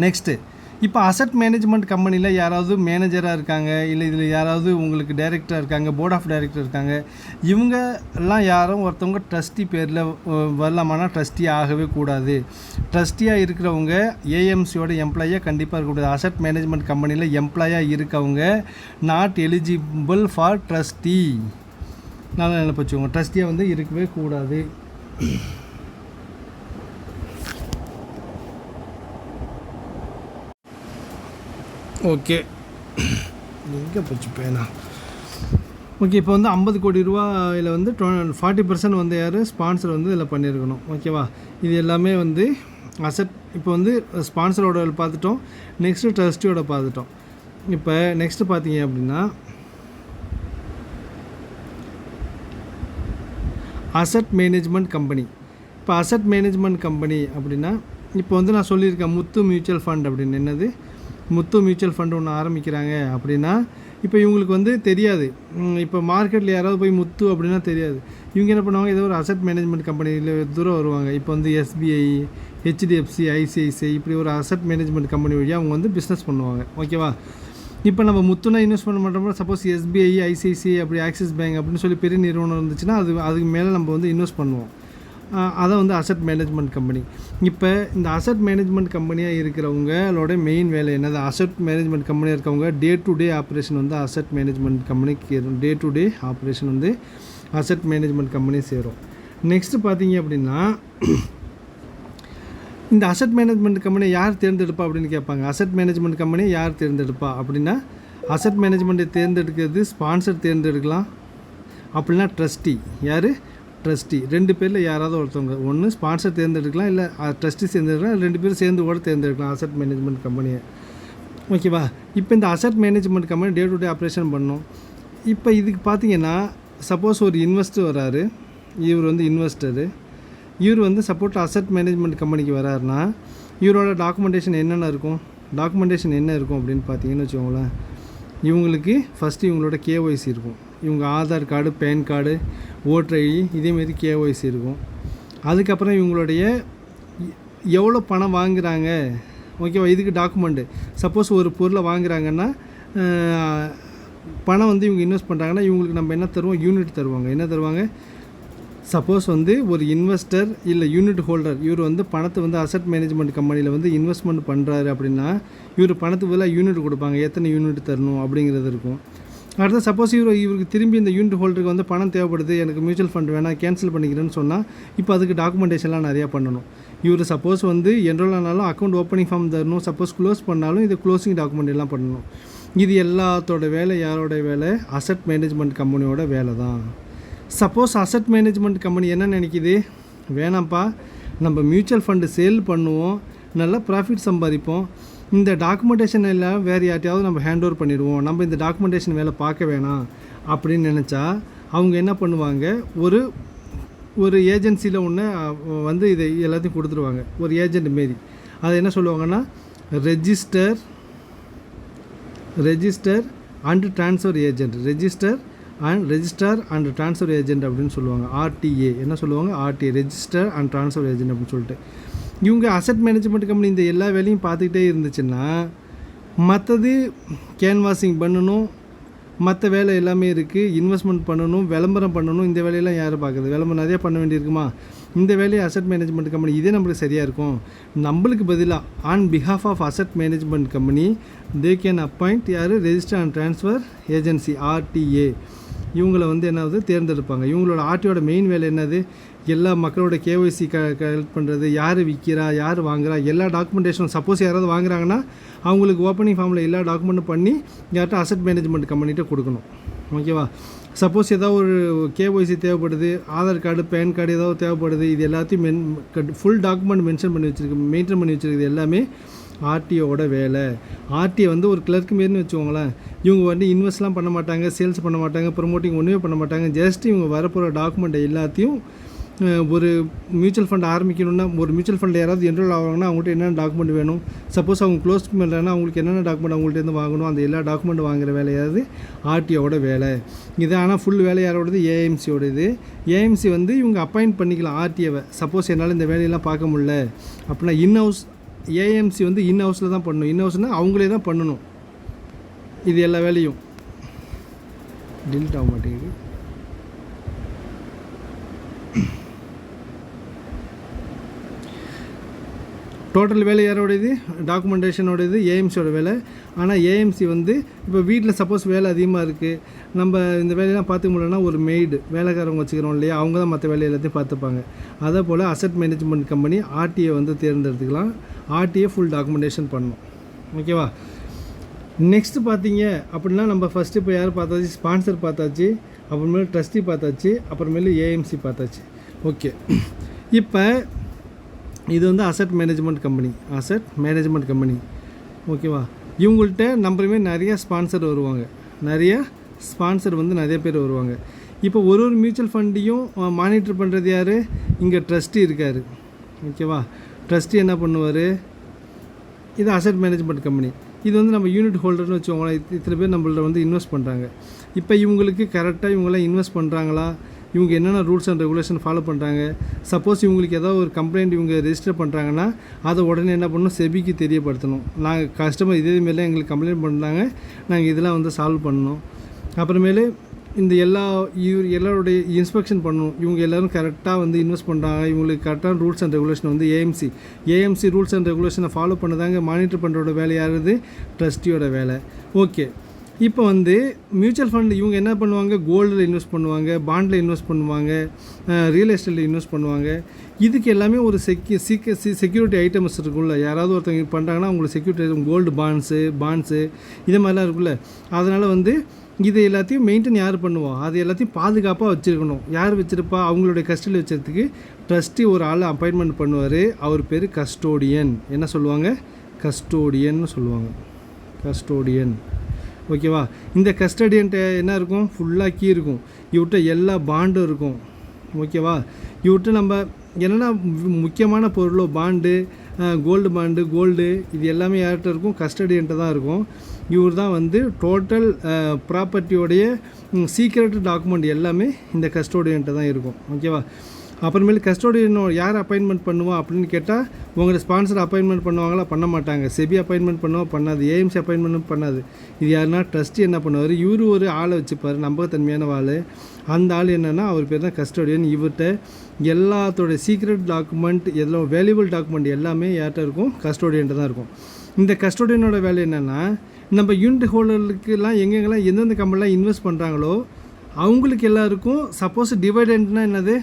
நெக்ஸ்ட்டு, இப்போ அசட் மேனேஜ்மெண்ட் கம்பெனியில் யாராவது மேனேஜராக இருக்காங்க, இல்லை இதில் யாராவது உங்களுக்கு டைரக்டராக இருக்காங்க, போர்ட் ஆஃப் டைரக்டர் இருக்காங்க, இவங்க எல்லாம் யாரும் ஒருத்தவங்க ட்ரஸ்டி பேரில் வரலாமான்னா ட்ரஸ்டி ஆகவே கூடாது. ட்ரஸ்டியாக இருக்கிறவங்க ஏஎம்சியோட எம்ப்ளாயாக கண்டிப்பாக இருக்கக்கூடாது. அசட் மேனேஜ்மெண்ட் கம்பெனியில் எம்ப்ளாயாக இருக்கவங்க நாட் எலிஜிபிள் ஃபார் ட்ரஸ்டி. நல்லா நினைப்பு வச்சுக்கோங்க, ட்ரஸ்டியாக வந்து இருக்கவே கூடாது. ஓகே, எங்கே போச்சு பேனா? ஓகே, இப்போ வந்து 50 கோடி ரூபாயில் வந்து 40% வந்து யார்? ஸ்பான்சர் வந்து இதில் பண்ணியிருக்கணும். ஓகேவா? இது எல்லாமே வந்து அசட். இப்போ வந்து ஸ்பான்சரோட பார்த்துட்டோம், நெக்ஸ்ட்டு ட்ரஸ்டியோட பார்த்துட்டோம். இப்போ நெக்ஸ்ட்டு பார்த்தீங்க அப்படின்னா அசட் மேனேஜ்மெண்ட் கம்பெனி. இப்போ அசட் மேனேஜ்மெண்ட் கம்பெனி அப்படின்னா இப்போ வந்து நான் சொல்லியிருக்கேன் முத்து மியூச்சுவல் ஃபண்ட் அப்படின்னு. என்னது? முத்து மியூச்சுவல் ஃபண்ட் ஒன்று ஆரம்பிக்கிறாங்க அப்படின்னா இப்போ இவங்களுக்கு வந்து தெரியாது. இப்போ மார்க்கெட்டில் யாராவது போய் முத்து அப்படின்னா தெரியாது. இவங்க என்ன பண்ணுவாங்க? ஏதோ ஒரு அசட் மேனேஜ்மெண்ட் கம்பெனியில் தூரம் வருவாங்க. இப்போ வந்து எஸ்பிஐ, ஹெச்டிஎஃப்சி, ஐசிஐசிஐ இப்படி ஒரு அசட் மேனேஜ்மெண்ட் கம்பெனி வழியாக அவங்க வந்து பிஸ்னஸ் பண்ணுவாங்க. ஓகேவா? இப்போ நம்ம முத்துனா இன்வெஸ்ட் பண்ண மாட்டோம்னா சப்போஸ் எஸ்பிஐ, ஐசிஐசிஐ அப்படி ஆக்சிஸ் பேங்க் அப்படின்னு சொல்லி பெரிய நிறுவனம் இருந்துச்சுன்னா அதுக்கு மேலே நம்ம வந்து இன்வெஸ்ட் பண்ணுவோம். அதை வந்து அசட் மேனேஜ்மெண்ட் கம்பெனி. இப்போ இந்த அசட் மேனேஜ்மெண்ட் கம்பெனியாக இருக்கிறவங்களோட மெயின் வேலை என்னது? அசட் மேனேஜ்மெண்ட் கம்பெனியாக இருக்கவங்க டே டு டே ஆப்ரேஷன் வந்து அசட் மேனேஜ்மெண்ட் கம்பெனிக்கு டே டு டே ஆப்ரேஷன் வந்து அசட் மேனேஜ்மெண்ட் கம்பெனி சேரும். நெக்ஸ்ட்டு பார்த்தீங்க அப்படின்னா இந்த அசட் மேனேஜ்மெண்ட் கம்பெனியை யார் தேர்ந்தெடுப்பா அப்படின்னு கேட்பாங்க. அசட் மேனேஜ்மெண்ட் கம்பெனியை யார் தேர்ந்தெடுப்பா அப்படின்னா அசட் மேனேஜ்மெண்ட்டை தேர்ந்தெடுக்கிறது ஸ்பான்சர் தேர்ந்தெடுக்கலாம், அப்படின்னா ட்ரஸ்டி. யார்? ட்ரஸ்டி. 2 பேரில் யாராவது ஒருத்தவங்க, ஒன்று ஸ்பான்சர் தேர்ந்தெடுக்கலாம், இல்லை ட்ரஸ்டி தேர்ந்தெடுக்கலாம், 2 பேரும் சேர்ந்து கூட தேர்ந்தெடுக்கலாம் அசட் மேனேஜ்மெண்ட் கம்பெனியை. ஓகேவா? இப்போ இந்த asset management company day to day operation பண்ணணும். இப்போ இதுக்கு பார்த்தீங்கன்னா சப்போஸ் ஒரு இன்வெஸ்டர் வராரு, இவர் வந்து இன்வெஸ்டரு, இவர் வந்து சப்போர்ட் அசட் மேனேஜ்மெண்ட் கம்பெனிக்கு வராருன்னா இவரோட டாக்குமெண்டேஷன் என்னென்ன இருக்கும்? டாக்குமெண்டேஷன் என்ன இருக்கும் அப்படின்னு பார்த்தீங்கன்னு வச்சுக்கோங்களேன். இவங்களுக்கு ஃபஸ்ட்டு இவங்களோட கேஒய்சி இருக்கும். இவங்க Aadhaar card, pan card, voter ID இதேமாரி கேஒய்சி இருக்கும். அதுக்கப்புறம் இவங்களுடைய எவ்வளோ பணம் வாங்குகிறாங்க. ஓகேவா? இதுக்கு டாக்குமெண்ட்டு. சப்போஸ் ஒரு பொருளை வாங்குகிறாங்கன்னா பணம் வந்து இவங்க இன்வெஸ்ட் பண்ணுறாங்கன்னா இவங்களுக்கு நம்ம என்ன தருவோம்? யூனிட் தருவாங்க. என்ன தருவாங்க? சப்போஸ் வந்து ஒரு இன்வெஸ்டர் இல்லை யூனிட் ஹோல்டர் இவர் வந்து பணத்தை வந்து அசட் மேனேஜ்மெண்ட் கம்பெனியில் வந்து இன்வெஸ்ட்மெண்ட் பண்ணுறாரு அப்படின்னா இவர் பணத்துக்கு பதிலாக யூனிட் கொடுப்பாங்க. எத்தனை யூனிட் தரணும் அப்படிங்கிறது இருக்கும். அடுத்து சப்போஸ் இவருக்கு திரும்பி இந்த யூனிட் ஹோல்டருக்கு வந்து பணம் தேவைப்படுது, எனக்கு மியூச்சுவல் ஃபண்ட் வேணாம், கேன்சல் பண்ணிக்கிறேன்னு சொன்னால் இப்போ அதுக்கு டாக்குமெண்டேஷன்லாம் நிறையா பண்ணணும். இவர் சப்போஸ் வந்து என்ரோல் ஆனாலும் அக்கௌண்ட் ஓப்பனிங் ஃபார்ம் தரணும், சப்போஸ் க்ளோஸ் பண்ணாலும் இது க்ளோசிங் டாக்குமெண்ட் எல்லாம் பண்ணணும். இது எல்லாத்தோட வேலை யாரோட வேலை? அசட் மேனேஜ்மெண்ட் கம்பெனியோட வேலை தான். சப்போஸ் அசட் மேனேஜ்மெண்ட் கம்பெனி என்ன நினைக்கிது? வேணாம்ப்பா, நம்ம மியூச்சுவல் ஃபண்டு சேல் பண்ணுவோம், நல்லா ப்ராஃபிட் சம்பாதிப்போம், இந்த டாக்குமெண்டேஷன் எல்லாம் வேறு யார்ட்டையாவது நம்ம ஹேண்ட் ஓவர் பண்ணிடுவோம், நம்ம இந்த டாக்குமெண்டேஷன் வேலை பார்க்க வேணாம் அப்படின்னு நினச்சா அவங்க என்ன பண்ணுவாங்க? ஒரு ஏஜென்சியில் ஒன்று வந்து இதை எல்லாத்தையும் கொடுத்துருவாங்க, ஒரு ஏஜென்ட் மாரி. அதை என்ன சொல்லுவாங்கன்னா register and transfer agent, register and transfer agent அப்படின்னு சொல்லுவாங்க. ஆர்டிஏ என்ன சொல்லுவாங்க? RTA, register and transfer agent அப்படின்னு சொல்லிட்டு. இவங்க அசட் மேனேஜ்மெண்ட் கம்பெனி இந்த எல்லா வேலையும் பார்த்துக்கிட்டே இருந்துச்சுன்னா மற்றது கேன்வாசிங் பண்ணணும், மற்ற வேலை எல்லாமே இருக்குது. இன்வெஸ்ட்மெண்ட் பண்ணணும், விளம்பரம் பண்ணணும். இந்த வேலையெல்லாம் யார் பார்க்குறது? விளம்பரம் நிறையா பண்ண வேண்டியிருக்குமா? இந்த வேலையை அசட் மேனேஜ்மெண்ட் கம்பெனி இதே நம்மளுக்கு சரியாக இருக்கும். நம்மளுக்கு பதிலாக on behalf of asset management company they can appoint யார்? Register and transfer agency RTA. இவங்களை வந்து என்னது தேர்ந்தெடுப்பாங்க. இவங்களோட RTOட மெயின் வேலை என்னது? எல்லா மக்களோட KYC கலெக்ட் பண்ணுறது, யார் விற்கிறா, யார் வாங்குறா, எல்லா டாக்குமெண்டேஷனும். சப்போஸ் யாராவது வாங்குறாங்கன்னா அவங்களுக்கு ஓப்பனிங் ஃபார்மில் எல்லா டாக்குமெண்ட்டும் பண்ணி யார்கிட்ட அசட் மேனேஜ்மெண்ட் கம்பெனிகிட்ட கொடுக்கணும். ஓகேவா? சப்போஸ் ஏதாவது ஒரு KYC தேவைப்படுது, ஆதார் கார்டு, பேன் கார்டு ஏதாவது தேவைப்படுது, இது எல்லாத்தையும் ஃபுல் டாக்குமெண்ட் மென்ஷன் பண்ணி மெயின்டைன் பண்ணி வச்சுருக்குது எல்லாமே RTOட வேலை. RTA வந்து ஒரு கிளர்க்கு மாரின்னு வச்சுக்கோங்களேன். இவங்க வந்து இன்வெஸ்ட்லாம் பண்ண மாட்டாங்க, சேல்ஸ் பண்ண மாட்டாங்க, ப்ரொமோட்டிங் ஒன்றுமே பண்ண மாட்டாங்க. ஜஸ்ட் இவங்க வரப்போகிற டாக்குமெண்ட் எல்லாத்தையும் ஒரு மியூச்சுவல் ஃபண்ட் ஆரம்பிக்கணுன்னா, ஒரு மியூச்சுவல் ஃபண்டில் யாராவது என்ரோல் ஆவாங்கன்னா அவங்கள்ட்ட என்னென்ன டாக்குமெண்ட் வேணும், சப்போஸ் அவங்க க்ளோஸ் பண்ணுறாங்கன்னா அவங்களுக்கு என்னென்ன டாக்குமெண்ட் அவங்கள்ட்டேருந்து வாங்கணும், அந்த எல்லா டாக்குமெண்ட் வாங்குகிற வேலையாவது RTOட வேலை இது. ஆனால் ஃபுல் வேலை யாரோடது? AMCயோடது. AMC வந்து இவங்க அப்பாயிண்ட் பண்ணிக்கலாம் RTOவை. சப்போஸ் என்னால் இந்த வேலையெல்லாம் பார்க்க முடியல அப்படின்னா இன்ஹவுஸ் AMC வந்து இன்ஹவுஸில் தான் பண்ணணும். இன்ஹவுஸ்னால் அவங்களே தான் பண்ணணும் இது எல்லா வேலையும். டிலீட் ஆக மாட்டேங்குது. டோட்டல் வேலை யாரோடது? டாக்குமெண்டேஷனோடது AMCயோட வேலை. ஆனால் AMC வந்து இப்போ வீட்டில் சப்போஸ் வேலை அதிகமாக இருக்குது, நம்ம இந்த வேலையெல்லாம் பார்த்துக்க முடியலன்னா ஒரு மெய்டு வேலைக்காரங்க வச்சுக்கிறோம் இல்லையா, அவங்க தான் மற்ற வேலை எல்லாத்தையும் பார்த்துப்பாங்க. அதே போல் அசட் மேனேஜ்மெண்ட் கம்பெனி RTA வந்து தேர்ந்தெடுத்துக்கலாம். RTA ஃபுல் டாக்குமெண்டேஷன் பண்ணணும். ஓகேவா? நெக்ஸ்ட்டு பார்த்தீங்க அப்படின்னா நம்ம ஃபஸ்ட்டு இப்போ யார் பார்த்தாச்சு? ஸ்பான்சர் பார்த்தாச்சு, அப்புறமேலு ட்ரஸ்டி பார்த்தாச்சு, அப்புறமேலு AMC பார்த்தாச்சு. ஓகே, இப்போ இது வந்து அசட் மேனேஜ்மெண்ட் கம்பெனி. ஓகேவா? இவங்கள்ட்ட நம்பருமே நிறைய ஸ்பான்சர் வருவாங்க. நிறைய பேர் வருவாங்க. இப்போ ஒரு மியூச்சுவல் ஃபண்டையும் மானிட்டர் பண்ணுறது யார்? இங்கே ட்ரஸ்டி இருக்கார். ஓகேவா? ட்ரஸ்டி என்ன பண்ணுவார்? இது அசட் மேனேஜ்மெண்ட் கம்பெனி. இது வந்து நம்ம யூனிட் ஹோல்டர்னு வச்சுக்கோங்களேன். இத்தனை பேர் நம்மள்ட்ட வந்து இன்வெஸ்ட் பண்ணுறாங்க. இப்போ இவங்களுக்கு கரெக்டாக இவங்களாம் இன்வெஸ்ட் பண்ணுறாங்களா, இவங்க என்னென்ன ரூல்ஸ் அண்ட் ரெகுலேஷன் ஃபாலோ பண்ணுறாங்க, சப்போஸ் இவங்களுக்கு ஏதாவது ஒரு கம்ப்ளைண்ட் இவங்க ரெஜிஸ்டர் பண்ணுறாங்கன்னா அதை உடனே என்ன பண்ணணும்? செபிக்கு தெரியப்படுத்தணும். நாங்கள் கஸ்டமர் இதேமாரிலாம் எங்களுக்கு கம்ப்ளைண்ட் பண்ணுறாங்க, நாங்கள் இதெல்லாம் வந்து சால்வ் பண்ணணும். அப்புறமேலு இந்த எல்லாருடைய இன்ஸ்பெக்ஷன் பண்ணணும். இவங்க எல்லோரும் கரெக்டாக வந்து இன்வெஸ்ட் பண்ணுறாங்க, இவங்களுக்கு கரெக்டான ரூல்ஸ் அண்ட் ரெகுலேஷன் வந்து AMC ரூல்ஸ் அண்ட் ரெகுலேஷனை ஃபாலோ பண்ணதாங்க மானிட்டர் பண்ணுறோட வேலை யாருது? ட்ரஸ்டியோட வேலை. ஓகே, இப்போ வந்து மியூச்சுவல் ஃபண்ட் இவங்க என்ன பண்ணுவாங்க? கோல்டில் இன்வெஸ்ட் பண்ணுவாங்க, பாண்டில் இன்வெஸ்ட் பண்ணுவாங்க, ரியல் எஸ்டேட்டில் இன்வெஸ்ட் பண்ணுவாங்க. இதுக்கு எல்லாமே ஒரு செக்யூரிட்டி ஐட்டம்ஸ் இருக்குல்ல. யாராவது ஒருத்தவங்க பண்ணுறாங்கன்னா அவங்களுக்கு செக்யூரிட்டி கோல்டு பாண்ட்ஸு இது மாதிரிலாம் இருக்குல்ல. அதனால் வந்து இது எல்லாத்தையும் மெயின்டைன் யார் பண்ணுவோம்? அது எல்லாத்தையும் பாதுகாப்பாக வச்சுருக்கணும். யார் வச்சுருப்பா? அவங்களுடைய கஸ்டடியில் வச்சுறதுக்கு ட்ரஸ்டி ஒரு ஆள் அப்பாயின்மெண்ட் பண்ணுவார். அவர் பேர் கஸ்டோடியன். என்ன சொல்லுவாங்க? கஸ்டோடியன்னு சொல்லுவாங்க. கஸ்டோடியன். ஓகேவா? இந்த கஸ்டடியன்ட்ட என்ன இருக்கும்? ஃபுல்லாக கீ இருக்கும். இவர்கிட்ட எல்லா பாண்டும் இருக்கும். ஓகேவா? இவர்கிட்ட நம்ம என்னென்னா முக்கியமான பொருளோ பாண்டு, கோல்டு இது எல்லாமே யார்கிட்ட இருக்கும்? கஸ்டடியன்ட்ட தான் இருக்கும். இவர் தான் வந்து டோட்டல் ப்ராப்பர்ட்டியோடைய சீக்ரெட் டாக்குமெண்ட் எல்லாமே இந்த கஸ்டோடியன்ட்ட தான் இருக்கும். ஓகேவா? அப்புறமேலு கஸ்டோடியன் யார் அப்பாயின்மெண்ட் பண்ணுவோம் அப்படின்னு கேட்டால் உங்களை ஸ்பான்சர் அப்பாயின்மெண்ட் பண்ணுவாங்களா? பண்ண மாட்டாங்க. செபி அப்பாயின்மெண்ட் பண்ணுவோம், பண்ணாது. AMC அப்பாயின்மெண்ட் பண்ணாது. இது யாருன்னா ட்ரஸ்டி என்ன பண்ணுவார்? இவர் ஒரு ஆளை வச்சுப்பார், நம்பகத்தன்மையான ஆள். அந்த ஆள் என்னென்னா அவர் பேர் தான் கஸ்டோடியன். இவர்கிட்ட எல்லாத்தோடைய சீக்ரெட் டாக்குமெண்ட், எல்லாம் வேல்யூபிள் டாக்குமெண்ட் எல்லாமே யார்கிட்ட இருக்கும்? கஸ்டோடியன்ட்ட தான் இருக்கும். இந்த கஸ்டோடியனோட வேலை என்னென்னா, நம்ம யூனிட் ஹோல்டருக்குலாம் எங்கெங்கெல்லாம் எந்தெந்த கம்பெனிலாம் இன்வெஸ்ட் பண்ணுறாங்களோ அவங்களுக்கு எல்லாருக்கும் சப்போஸ் டிவைடெண்ட்னா என்னது?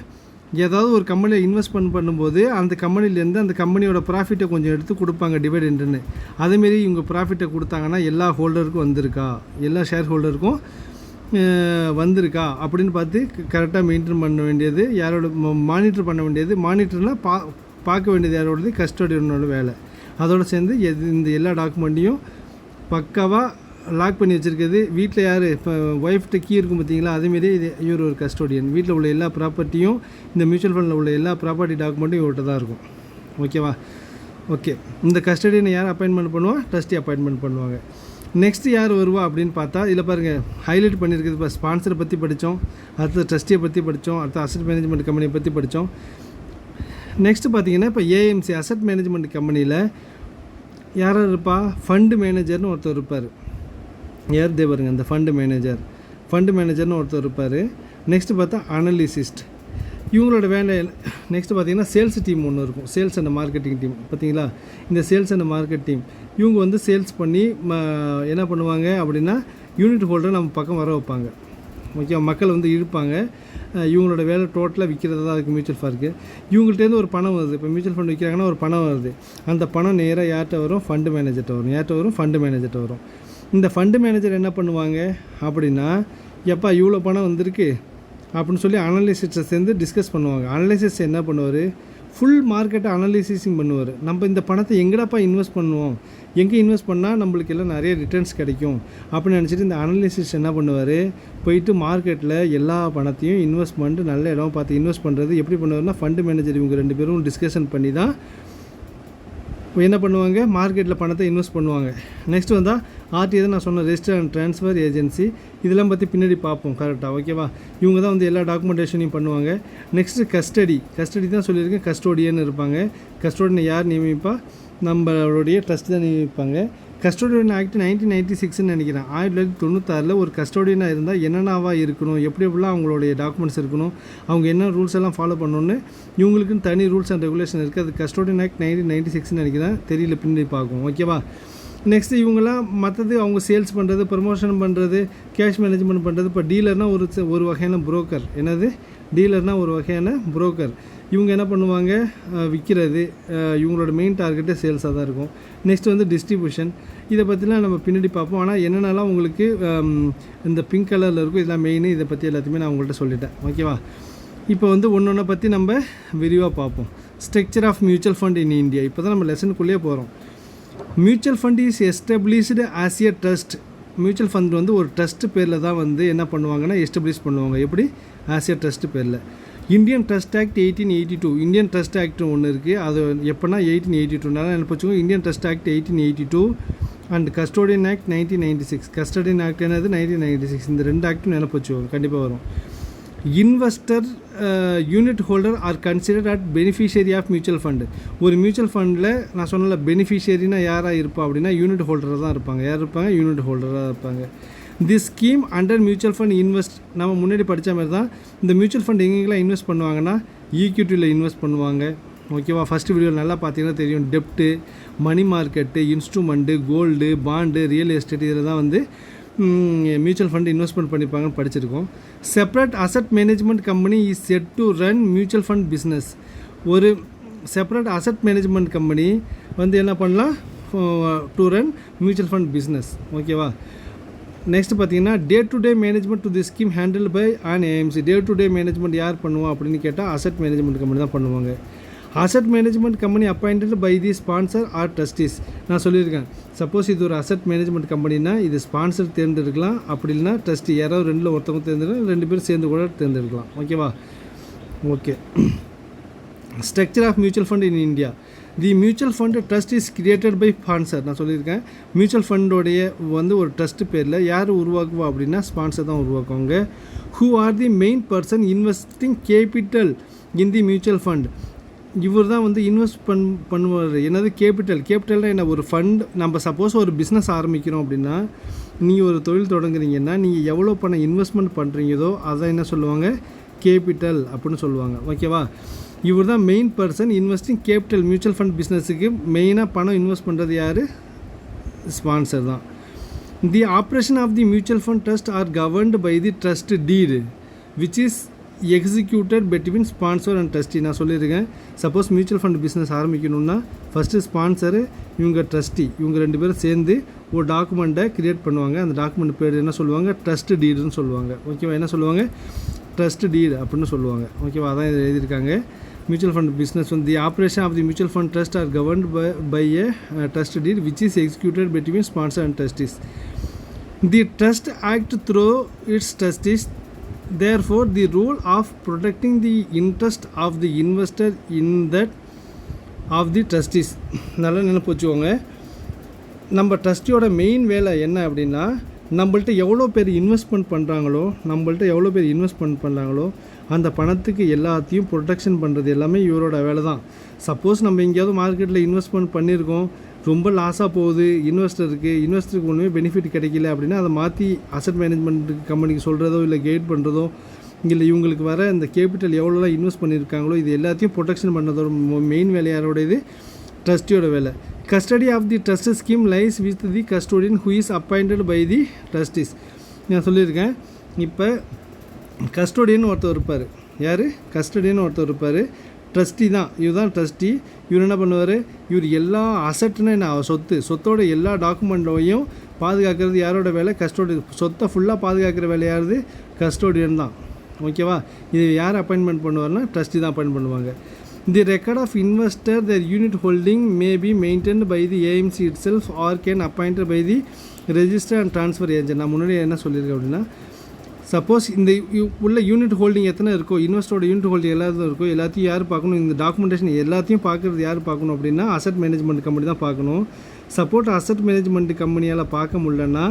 ஏதாவது ஒரு கம்பெனியில் இன்வெஸ்ட் பண்ணும்போது அந்த கம்பெனிலேருந்து அந்த கம்பெனியோட ப்ராஃபிட்டை கொஞ்சம் எடுத்து கொடுப்பாங்க டிவைடெண்ட்டுன்னு. அதேமாரி இவங்க ப்ராஃபிட்டை கொடுத்தாங்கன்னா எல்லா ஹோல்டருக்கும் வந்திருக்கா, எல்லா ஷேர் ஹோல்டருக்கும் வந்திருக்கா அப்படின்னு பார்த்து கரெக்டாக மெயின்டைன் பண்ண வேண்டியது யாரோட? மானிட்டர் பண்ண வேண்டியது. மானிட்டர்னால் பார்க்க வேண்டியது யாரோடது? கஸ்டோடியனோட வேலை. அதோடு சேர்ந்து இந்த எல்லா டாக்குமெண்ட்டையும் பக்காவாக லாக் பண்ணி வச்சுருக்குது. வீட்டில் யார் இப்போ ஒய்ஃப்கிட்ட கீ இருக்கும் பார்த்தீங்களா, அதேமாரி இவர் ஒரு கஸ்டோடியன். வீட்டில் உள்ள எல்லா ப்ராப்பர்ட்டியும், இந்த மியூச்சுவல் ஃபண்டில் உள்ள எல்லா ப்ராப்பர்ட்டி டாக்குமெண்ட்டும் இவர்கிட்ட தான் இருக்கும். ஓகேவா? ஓகே, இந்த கஸ்டடியனை யார் அப்பாயின்மெண்ட் பண்ணுவா? ட்ரஸ்டி அப்பாயின்மெண்ட் பண்ணுவாங்க. நெக்ஸ்ட்டு யார் வருவா அப்படின்னு பார்த்தா இதில் பாருங்கள் ஹைலைட் பண்ணியிருக்குது. இப்போ ஸ்பான்சரை பற்றி படித்தோம், அடுத்து ட்ரஸ்டியை பற்றி படித்தோம், அடுத்து அசட் மேனேஜ்மெண்ட் கம்பெனியை பற்றி படித்தோம். நெக்ஸ்ட்டு பார்த்தீங்கன்னா இப்போ AMC அசட் மேனேஜ்மெண்ட் கம்பெனியில் யார் இருப்பா? ஃபண்டு மேனேஜர்னு ஒருத்தர் இருப்பார். யார் தேவருங்க இந்த ஃபண்டு மேனேஜர்னு ஒருத்தர் இருப்பார். நெக்ஸ்ட்டு பார்த்தா அனலிசிஸ்ட். இவங்களோட வேலை நெக்ஸ்ட்டு பார்த்திங்கன்னா சேல்ஸ் டீம் ஒன்று இருக்கும், சேல்ஸ் அண்ட் மார்க்கெட்டிங் டீம். பார்த்தீங்களா, இந்த சேல்ஸ் அண்ட் மார்க்கெட் டீம் இவங்க வந்து சேல்ஸ் பண்ணி என்ன பண்ணுவாங்க அப்படின்னா யூனிட் ஹோல்டரை நம்ம பக்கம் வர வைப்பாங்க. ஓகே, மக்கள் வந்து இழுப்பாங்க. இவங்களோட வேலை டோட்டலாக விற்கிறது தான் இருக்குது மியூச்சுவல் ஃபண்டுக்கு. இவங்கள்ட்டேருந்து ஒரு பணம் வருது. இப்போ மியூச்சுவல் ஃபண்ட் விற்கிறாங்கன்னா ஒரு பணம் வருது. அந்த பணம் நேராக யார்கிட்ட வரும்? ஃபண்டு மேனேஜர்கிட்ட வரும். இந்த ஃபண்டு மேனேஜர் என்ன பண்ணுவாங்க அப்படின்னா, எப்பா இவ்வளோ பணம் வந்திருக்கு அப்படின்னு சொல்லி அனலிசிஸ்ட்டை சேர்ந்து டிஸ்கஸ் பண்ணுவாங்க. அனலிசிஸ் என்ன பண்ணுவார்? ஃபுல் மார்க்கெட்டை அனலிசிஸிங் பண்ணுவார். நம்ம இந்த பணத்தை எங்கடாப்பா இன்வெஸ்ட் பண்ணுவோம், எங்கே இன்வெஸ்ட் பண்ணால் நம்மளுக்கு எல்லாம் நிறைய ரிட்டர்ன்ஸ் கிடைக்கும் அப்படின்னு நினச்சிட்டு இந்த அனலிசிஸ் என்ன பண்ணுவார்? போயிட்டு மார்க்கெட்டில் எல்லா பணத்தையும் இன்வெஸ்ட் பண்ணிட்டு நல்ல இடம் பார்த்து இன்வெஸ்ட் பண்ணுறது எப்படி பண்ணுவார்னா, ஃபண்டு மேனேஜர் இவங்க 2 பேரும் டிஸ்கஷன் பண்ணி தான் என்ன பண்ணுவாங்க, மார்க்கெட்டில் பணத்தை இன்வெஸ்ட் பண்ணுவாங்க. நெக்ஸ்ட் வந்தால் ஆர்டிஏ தான் நான் சொன்ன ரெஜிஸ்டர் அண்ட் ட்ரான்ஸ்ஃபர் ஏஜென்சி. இதெல்லாம் பற்றி பின்னாடி பார்ப்போம் கரெக்டாக. ஓகேவா, இவங்க தான் வந்து எல்லா டாக்குமெண்டேஷனையும் பண்ணுவாங்க. நெக்ஸ்ட்டு கஸ்டடி தான் சொல்லியிருக்கேன். கஸ்டோடியன் இருப்பாங்க. கஸ்டோடியன் யார் நியமிப்பா? நம்மளுடைய ட்ரஸ்ட் தான் நியமிப்பாங்க. கஸ்டோடியன் ஆக்ட் 1996 நினைக்கிறேன். 1996 ஒரு கஸ்டோடியனாக இருந்தால் என்னென்னவா இருக்கணும், எப்படிலாம் அவங்களுடைய டாக்குமெண்ட்ஸ் இருக்கணும், அவங்க என்ன ரூல்ஸ் எல்லாம் ஃபாலோ பண்ணணுன்னு இவங்களுக்குன்னு தனி ரூல்ஸ் அண்ட் ரெகுலேஷன் இருக்குது. அது கஸ்டோடியன் ஆக்ட் 1996 நினைக்கிறேன். தெரியல, பின்னாடி பார்க்கும். ஓகேவா, நெக்ஸ்ட்டு இவங்களாம் மற்றது அவங்க சேல்ஸ் பண்ணுறது, ப்ரமோஷன் பண்ணுறது, கேஷ் மேனேஜ்மெண்ட் பண்ணுறது. இப்போ டீலர்னால் ஒரு வகையான புரோக்கர். என்னது டீலர்னால் ஒரு வகையான புரோக்கர். இவங்க என்ன பண்ணுவாங்க? விற்கிறது. இவங்களோட மெயின் டார்கெட்டே சேல்ஸாக தான் இருக்கும். நெக்ஸ்ட் வந்து டிஸ்ட்ரிபியூஷன். இதை பற்றிலாம் நம்ம பின்னாடி பார்ப்போம். ஆனால் என்னென்னலாம் உங்களுக்கு இந்த பிங்க் கலரில் இருக்கும் இதெல்லாம் மெயின். இதை பற்றி எல்லாத்தையுமே நான் உங்கள்கிட்ட சொல்லிட்டேன். ஓகேவா, இப்போ வந்து ஒன்று பற்றி நம்ம விரிவாக பார்ப்போம். Structure of mutual fund in India. இப்போ தான் நம்ம லெசனுக்குள்ளேயே போகிறோம். Mutual fund is established as a trust. Mutual fund வந்து ஒரு ட்ரஸ்ட் பேரில் தான் வந்து என்ன பண்ணுவாங்கன்னா எஸ்டாப்ளிஷ் பண்ணுவாங்க. எப்படி? ஆஸ் ஏ ட்ரஸ்ட் பேரில். Indian trust act 1882. Indian trust act ஒன்று இருக்குது. அது எப்போனா 1882. நல்லா நினைப்போம். Indian trust act 1882 and custodian act 1996. Custodian act என்னது? 1996. இந்த 2 ஆக்டும் நினைப்பு வச்சுக்கோங்க, கண்டிப்பாக வரும். Investor unit holder are considered at beneficiary of mutual fund. ஒரு மியூச்சுவல் ஃபண்டில் நான் சொன்னல பெனிஃபிஷியரினா யாராக இருப்பா அப்படின்னா யூனிட் ஹோல்டராக தான் இருப்பாங்க. யார் இருப்பாங்க? யூனிட் ஹோல்டராக இருப்பாங்க. தி scheme under mutual fund invest. நம்ம முன்னாடி படித்த மாதிரி தான் இந்த மியூச்சுவல் ஃபண்ட் எங்கெங்கெல்லாம் இன்வெஸ்ட் பண்ணுவாங்கன்னா ஈக்விட்டியில் இன்வெஸ்ட் பண்ணுவாங்க. ஓகேவா, ஃபஸ்ட்டு வீடியோ நல்லா பார்த்தீங்கன்னா தெரியும். டெப்ட்டு, money market, instrument, gold, bond, real estate இதில் தான் வந்து மியூச்சுவல் ஃபண்ட் இன்வெஸ்ட்மெண்ட் பண்ணியிருப்பாங்கன்னு படிச்சிருக்கோம். Separate asset management company is set to run mutual fund business. ஒரு செப்பரேட் அசட் மேனேஜ்மெண்ட் கம்பெனி வந்து என்ன பண்ணலாம்? To run mutual fund business. ஓகேவா, நெக்ஸ்ட் பார்த்தீங்கன்னா day to day management to the scheme handle by an AMC. Day to day management யார் பண்ணுவோம் அப்படின்னு கேட்டால் அசட் மேனேஜ்மெண்ட் கம்பெனி தான் பண்ணுவாங்க. Asset management company appointed by the sponsor or trustees. நான் சொல்லியிருக்கேன், சப்போஸ் இது ஒரு அசட் மேனேஜ்மெண்ட் கம்பெனினா இது ஸ்பான்சர் தேர்ந்தெடுக்கலாம், அப்படி இல்லைனா ட்ரஸ்டி யாராவது 2ல் ஒருத்தவங்க தேர்ந்தெடுக்கலாம், 2 பேரும் சேர்ந்து கூட தேர்ந்தெடுக்கலாம். ஓகேவா, okay. Structure of mutual fund in India. The mutual fund trust is created by sponsor. நான் சொல்லியிருக்கேன், மியூச்சுவல் ஃபண்டோடைய வந்து ஒரு ட்ரஸ்ட் பேரில் யார் உருவாக்குவா அப்படின்னா ஸ்பான்சர் தான் உருவாக்குவாங்க. Who are the main person investing capital in the mutual fund. இவர் தான் வந்து இன்வெஸ்ட் பண்ணுவார். என்னது? கேபிட்டல்னால் என்ன? ஒரு ஃபண்ட். நம்ம சப்போஸ் ஒரு பிஸ்னஸ் ஆரம்பிக்கிறோம் அப்படின்னா, நீங்கள் ஒரு தொழில் தொடங்குறீங்கன்னா நீங்கள் எவ்வளோ பணம் இன்வெஸ்ட்மெண்ட் பண்ணுறீங்களோ அதான் என்ன சொல்லுவாங்க? கேபிட்டல் அப்படின்னு சொல்லுவாங்க. ஓகேவா, இவர் தான் main person investing capital. Mutual fund பிஸ்னஸுக்கு மெயினாக பணம் இன்வெஸ்ட் பண்ணுறது யார்? ஸ்பான்சர் தான். The operation of the mutual fund trust are governed by the trust deed which is executed between sponsor and trustee. நான் சொல்லியிருக்கேன், சப்போஸ் மியூச்சுவல் ஃபண்ட் பிஸ்னஸ் ஆரம்பிக்கணுன்னா first sponsor, இவங்க ட்ரஸ்டி, இவங்க 2 பேரும் சேர்ந்து ஒரு டாக்குமெண்ட்டை க்ரியேட் பண்ணுவாங்க. அந்த டாக்குமெண்ட் பேர் என்ன சொல்லுவாங்க? ட்ரஸ்ட் டீடுன்னு சொல்லுவாங்க. ஓகேவா, என்ன சொல்லுவாங்க? ட்ரஸ்ட் டீடு அப்படின்னு சொல்லுவாங்க. ஓகேவா, அதான் இதில் எழுதியிருக்காங்க. மியூச்சுவல் ஃபண்ட் பிஸ்னஸ் வந்து the operation of the mutual fund trust are governed by a trust deed which is executed between sponsor and trustees. The trust act through its trustees. Therefore, the role of protecting the interest of the investor in that of the trustees. நல்லா நினைப்பு வச்சுக்கோங்க. நம்ம ட்ரஸ்டியோட main வேலை என்ன அப்படின்னா, நம்மள்ட்ட எவ்வளோ பேர் இன்வெஸ்ட்மெண்ட் பண்ணுறாங்களோ அந்த பணத்துக்கு எல்லாத்தையும் ப்ரொடெக்ஷன் பண்ணுறது எல்லாமே இவரோட வேலை தான். சப்போஸ் நம்ம எங்கேயாவது மார்க்கெட்டில் இன்வெஸ்ட்மெண்ட் பண்ணியிருக்கோம், ரொம்ப லாஸாக போகுது இன்வெஸ்டருக்கு ஒன்றுமே பெனிஃபிட் கிடைக்கல அப்படின்னா அதை மாற்றி அசட் மேனேஜ்மெண்ட் கம்பெனிக்கு சொல்கிறதோ இல்லை கைட் பண்ணுறதோ இல்லை இவங்களுக்கு வர இந்த கேபிட்டல் எவ்வளோலாம் இன்வெஸ்ட் பண்ணியிருக்காங்களோ இது எல்லாத்தையும் ப்ரொடெக்ஷன் பண்ணுறதோட மெயின் வேலை யாரோடையது ட்ரஸ்டியோட வேலை. Custody of the trust scheme lies with the custodian who is appointed by the trustees. நான் சொல்லியிருக்கேன். இப்போ கஸ்டோடியன் ஒருத்தர் இருப்பார். யார்? கஸ்டடியன் ஒருத்தர் இருப்பார். ட்ரஸ்டி தான், இவர் தான் ட்ரஸ்டி. இவர் என்ன பண்ணுவார்? இவர் எல்லா அசட்னா என்ன, சொத்தோட எல்லா டாக்குமெண்ட்டையும் பாதுகாக்கிறது யாரோட வேலை? கஸ்டோடியன். சொத்தை ஃபுல்லாக பாதுகாக்கிற வேலை யாருது? கஸ்டோடியன் தான். ஓகேவா? இது யார் அப்பாயின்மெண்ட் பண்ணுவார்னா ட்ரஸ்டி தான் அப்பாயின்ட் பண்ணுவாங்க. The record of investor their unit holding may be maintained by the AMC itself or can appointed by the register and transfer agent. நான் முன்னாடி என்ன சொல்லியிருக்கேன் அப்படின்னா, சப்போஸ் இந்த உள்ள யூனிட் ஹோல்டிங் எத்தனை இருக்கோ, இன்வெஸ்டரோட யூனிட் ஹோல்டிங் எல்லாத்தையும் இருக்கோ, எல்லாத்தையும் யார் பார்க்கணும்? இந்த டாக்குமெண்டேஷன் எல்லாத்தையும் பார்க்குறது யார் பார்க்கணும் அப்படின்னா அசட் மேனேஜ்மெண்ட் கம்பெனி தான் பார்க்கணும். சப்போர்ட் அசட் மேனேஜ்மெண்ட் கம்பெனியால் பார்க்க முடியலன்னா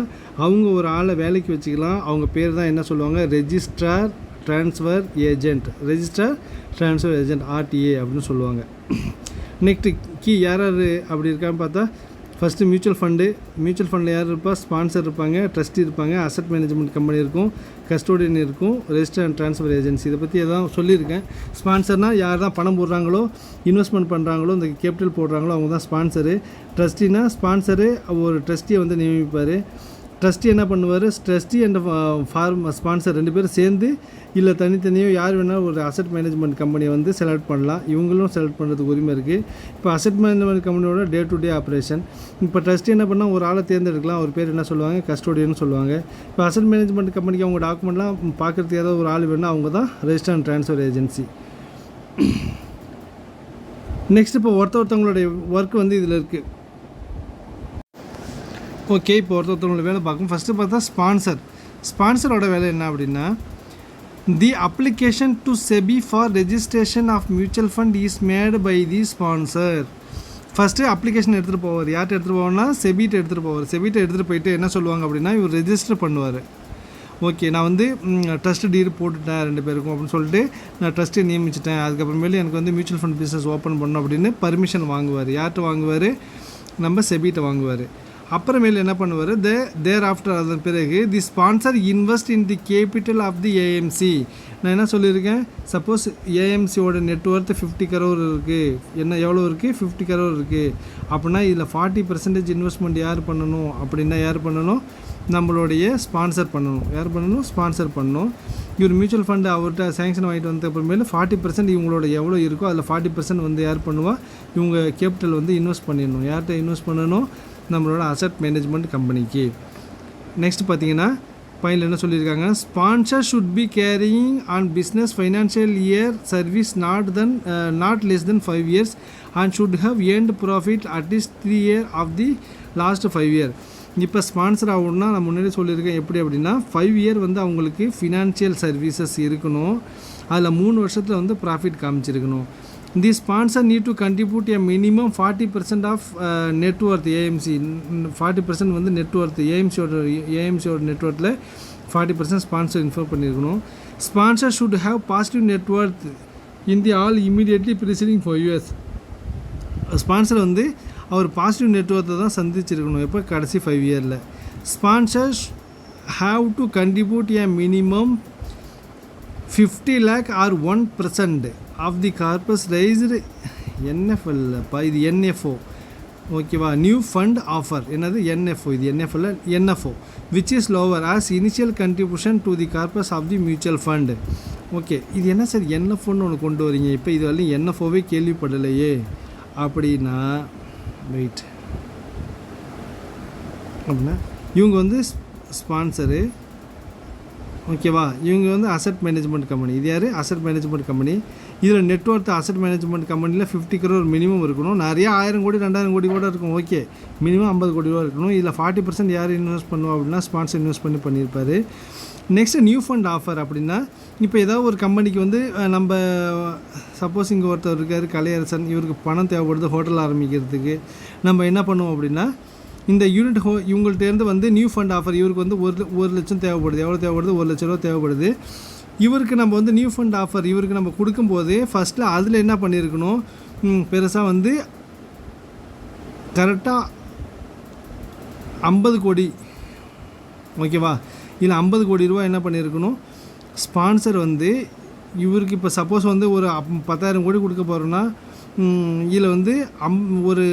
அவங்க ஒரு ஆளை வேலைக்கு வச்சுக்கலாம். அவங்க பேர் தான் என்ன சொல்லுவாங்க? Registrar transfer agent. Register transfer agent, RTA அப்படின்னு சொல்லுவாங்க. நெக்ஸ்ட்டு கீ யார் அப்படி இருக்கான்னு பார்த்தா, ஃபஸ்ட்டு மியூச்சுவல் ஃபண்டில் யார் இருப்பா? ஸ்பான்சர் இருப்பாங்க, ட்ரஸ்டி இருப்பாங்க, அசட் மேனேஜ்மெண்ட் கம்பெனி இருக்கும், கஸ்டோடியன் இருக்கும், ரெஜிஸ்டர் அண்ட் ட்ரான்ஸ்ஃபர் ஏஜென்சி. இதை பற்றி எதாவது சொல்லியிருக்கேன். ஸ்பான்சர்னால் யார் தான் பணம் போடுறாங்களோ, இன்வெஸ்ட்மெண்ட் பண்ணுறாங்களோ, இந்த கேபிட்டல் போடுறாங்களோ அவங்க தான் ஸ்பான்சரு. ட்ரஸ்டினா ஸ்பான்சரு ஒரு ட்ரஸ்டியை வந்து நியமிப்பார். ட்ரஸ்டி என்ன பண்ணுவார்? ட்ரஸ்டி அண்ட் ஸ்பான்சர் 2 பேரும் சேர்ந்து இல்லை தனித்தனியோ யார் வேணாலும் ஒரு அசட் மேனேஜ்மெண்ட் கம்பெனியை வந்து செலக்ட் பண்ணலாம். இவங்களும் செலக்ட் பண்ணுறதுக்கு உரிமை இருக்குது. இப்போ அசட் மேனேஜ்மெண்ட் கம்பெனியோட டே டு டே ஆப்ரேஷன். இப்போ ட்ரஸ்டி என்ன பண்ணால் ஒரு ஆளை தேர்ந்தெடுக்கலாம். ஒரு பேர் என்ன சொல்லுவாங்க? கஸ்டோடியன் சொல்லுவாங்க. இப்போ அசட் மேனேஜ்மெண்ட் கம்பெனிக்கு அவங்க டாக்குமெண்ட்லாம் பார்க்குறதுக்கு ஏதாவது ஒரு ஆள் வேணும்னா அவங்க தான் register and transfer agency. Next இப்போ ஒருத்தவங்களுடைய ஒர்க் வந்து இதில் இருக்குது. ஓகே, இப்போ ஒருத்தவங்களோட வேலை பார்க்கும். ஃபஸ்ட்டு பார்த்தா ஸ்பான்சரோட வேலை என்ன அப்படின்னா, the application to SEBI for registration of mutual fund is made by the sponsor. First application எடுத்துகிட்டு போவார். யார்கிட்ட எடுத்துகிட்டு போவார்னா செபிட்ட எடுத்துகிட்டு போவார். செபிட்ட எடுத்துகிட்டு போயிட்டு என்ன சொல்லுவாங்க அப்படின்னா, இவர் ரெஜிஸ்டர் பண்ணுவார். ஓகே, நான் வந்து ட்ரஸ்ட் டீடு போட்டுட்டேன் 2 பேருக்கும் அப்படின்னு சொல்லிட்டு நான் ட்ரஸ்ட்டை நியமிச்சிட்டேன். அதுக்கப்புறமேலே எனக்கு வந்து மியூச்சுவல் ஃபண்ட் பிஸ்னஸ் ஓப்பன் பண்ணணும் அப்படின்னு பர்மிஷன் வாங்குவார். யார்கிட்ட வாங்குவார்? நம்ம செபிட்ட வாங்குவார். அப்புறமேல் என்ன பண்ணுவார்? தேர் ஆஃப்டர் அதன் பிறகு the sponsor invest in the capital of the AMC. நான் என்ன சொல்லியிருக்கேன்? சப்போஸ் AMCயோட நெட்ஒர்த் 50 crore இருக்குது. என்ன எவ்வளோ இருக்குது? 50 crore இருக்குது. அப்படின்னா இதில் 40% இன்வெஸ்ட்மெண்ட் யார் பண்ணணும் அப்படின்னா யார் பண்ணணும்? நம்மளுடைய ஸ்பான்சர் பண்ணணும். யார் பண்ணணும்? ஸ்பான்சர் பண்ணணும். இவர் மியூச்சுவல் ஃபண்டு அவர்கிட்ட சேங்ஷன் வாங்கிட்டு வந்த அப்புறமேலே 40% இவங்களோட எவ்வளோ இருக்கோ அதில் 40% வந்து யார் பண்ணுவா? இவங்க கேபிட்டல் வந்து இன்வெஸ்ட் பண்ணிடணும். யார்கிட்ட இன்வெஸ்ட் பண்ணணும்? நம்மளோட அசட் மேனேஜ்மெண்ட் கம்பெனிக்கு. நெக்ஸ்ட் பார்த்தீங்கன்னா பையனில் என்ன சொல்லியிருக்காங்க? Sponsor should be carrying on business financial year service not less than 5 years and should have earned profit at least 3 years of the last 5 years. இப்போ ஸ்பான்சர் ஆகணும்னா நான் முன்னாடி சொல்லியிருக்கேன். எப்படி அப்படின்னா 5 years வந்து அவங்களுக்கு ஃபினான்ஷியல் சர்வீசஸ் இருக்கணும். அதில் 3 வருஷத்தில் வந்து ப்ராஃபிட் காமிச்சிருக்கணும். The sponsor need to contribute a minimum 40% of net worth AMC. 40% வந்து நெட்ஒர்த் ஏஎம்சியோட நெட்ஒர்த்தில் 40% ஸ்பான்சர் இன்ஃபார்ம் பண்ணியிருக்கணும். Sponsor should have positive net worth in the all immediately preceding 5 years. Sponsor வந்து அவர் பாசிட்டிவ் நெட்ஒர்த்தை தான் சந்திச்சிருக்கணும். எப்போ? கடைசி 5 yearsல. Sponsors have to contribute a minimum 50 lakh or 1% of the corpus raised NFLப்பா, இது NFO. ஓகேவா? New fund offer. என்னது? NFO. இது NFL NFO which is lower as initial contribution to the corpus of the mutual fund. Okay, இது என்ன sir NFOன்னு ஒன்று கொண்டு வரீங்க? இப்போ இது வரலையும் NFOவே கேள்விப்படலையே அப்படின்னா வெயிட் அப்படின்னா இவங்க வந்து ஸ்பான்சரு. ஓகேவா? இவங்க வந்து அசட் மேனேஜ்மெண்ட் கம்பெனி. இது யார்? Asset management company. இதில் நெட்ஒர்த் அசட் மேனேஜ்மெண்ட் கம்பெனியில் 50 crore மினிமம் இருக்கணும். நிறையா 1000 கோடி 2000 கோடி கூட இருக்கும். ஓகே, மினிமம் 50 கோடி ரூபா இருக்கணும். இதில் 40% யார் இன்வெஸ்ட் பண்ணுவோம் அப்படின்னா ஸ்பான்சர் இன்வெஸ்ட் பண்ணியிருப்பார். நெக்ஸ்ட்டு நியூ ஃபண்ட் ஆஃபர் அப்படின்னா, இப்போ ஏதாவது ஒரு கம்பெனிக்கு வந்து நம்ம சப்போஸ் இங்கே ஒருத்தர் இருக்கார் கலையரசன், இவருக்கு பணம் தேவைப்படுது ஹோட்டல் ஆரம்பிக்கிறதுக்கு. நம்ம என்ன பண்ணுவோம் அப்படின்னா, இந்த யூனிட் இவங்கள்ட்டேருந்து வந்து நியூ ஃபண்ட் ஆஃபர் இவருக்கு வந்து 1 லட்சம் தேவைப்படுது. எவ்வளோ தேவைப்படுது? 1 லட்ச ரூபா தேவைப்படுது. இவருக்கு நம்ம வந்து நியூ ஃபண்ட் ஆஃபர் இவருக்கு நம்ம கொடுக்கும்போது ஃபஸ்ட்டில் அதில் என்ன பண்ணியிருக்கணும்? பெருசாக வந்து கரெக்டாக 50 கோடி, ஓகேவா? இதில் 50 கோடி ரூபா என்ன பண்ணியிருக்கணும், ஸ்பான்சர் வந்து இவருக்கு இப்போ சப்போஸ் வந்து ஒரு 10,000 கோடி கொடுக்க போகிறோன்னா, இதில் வந்து ஒரு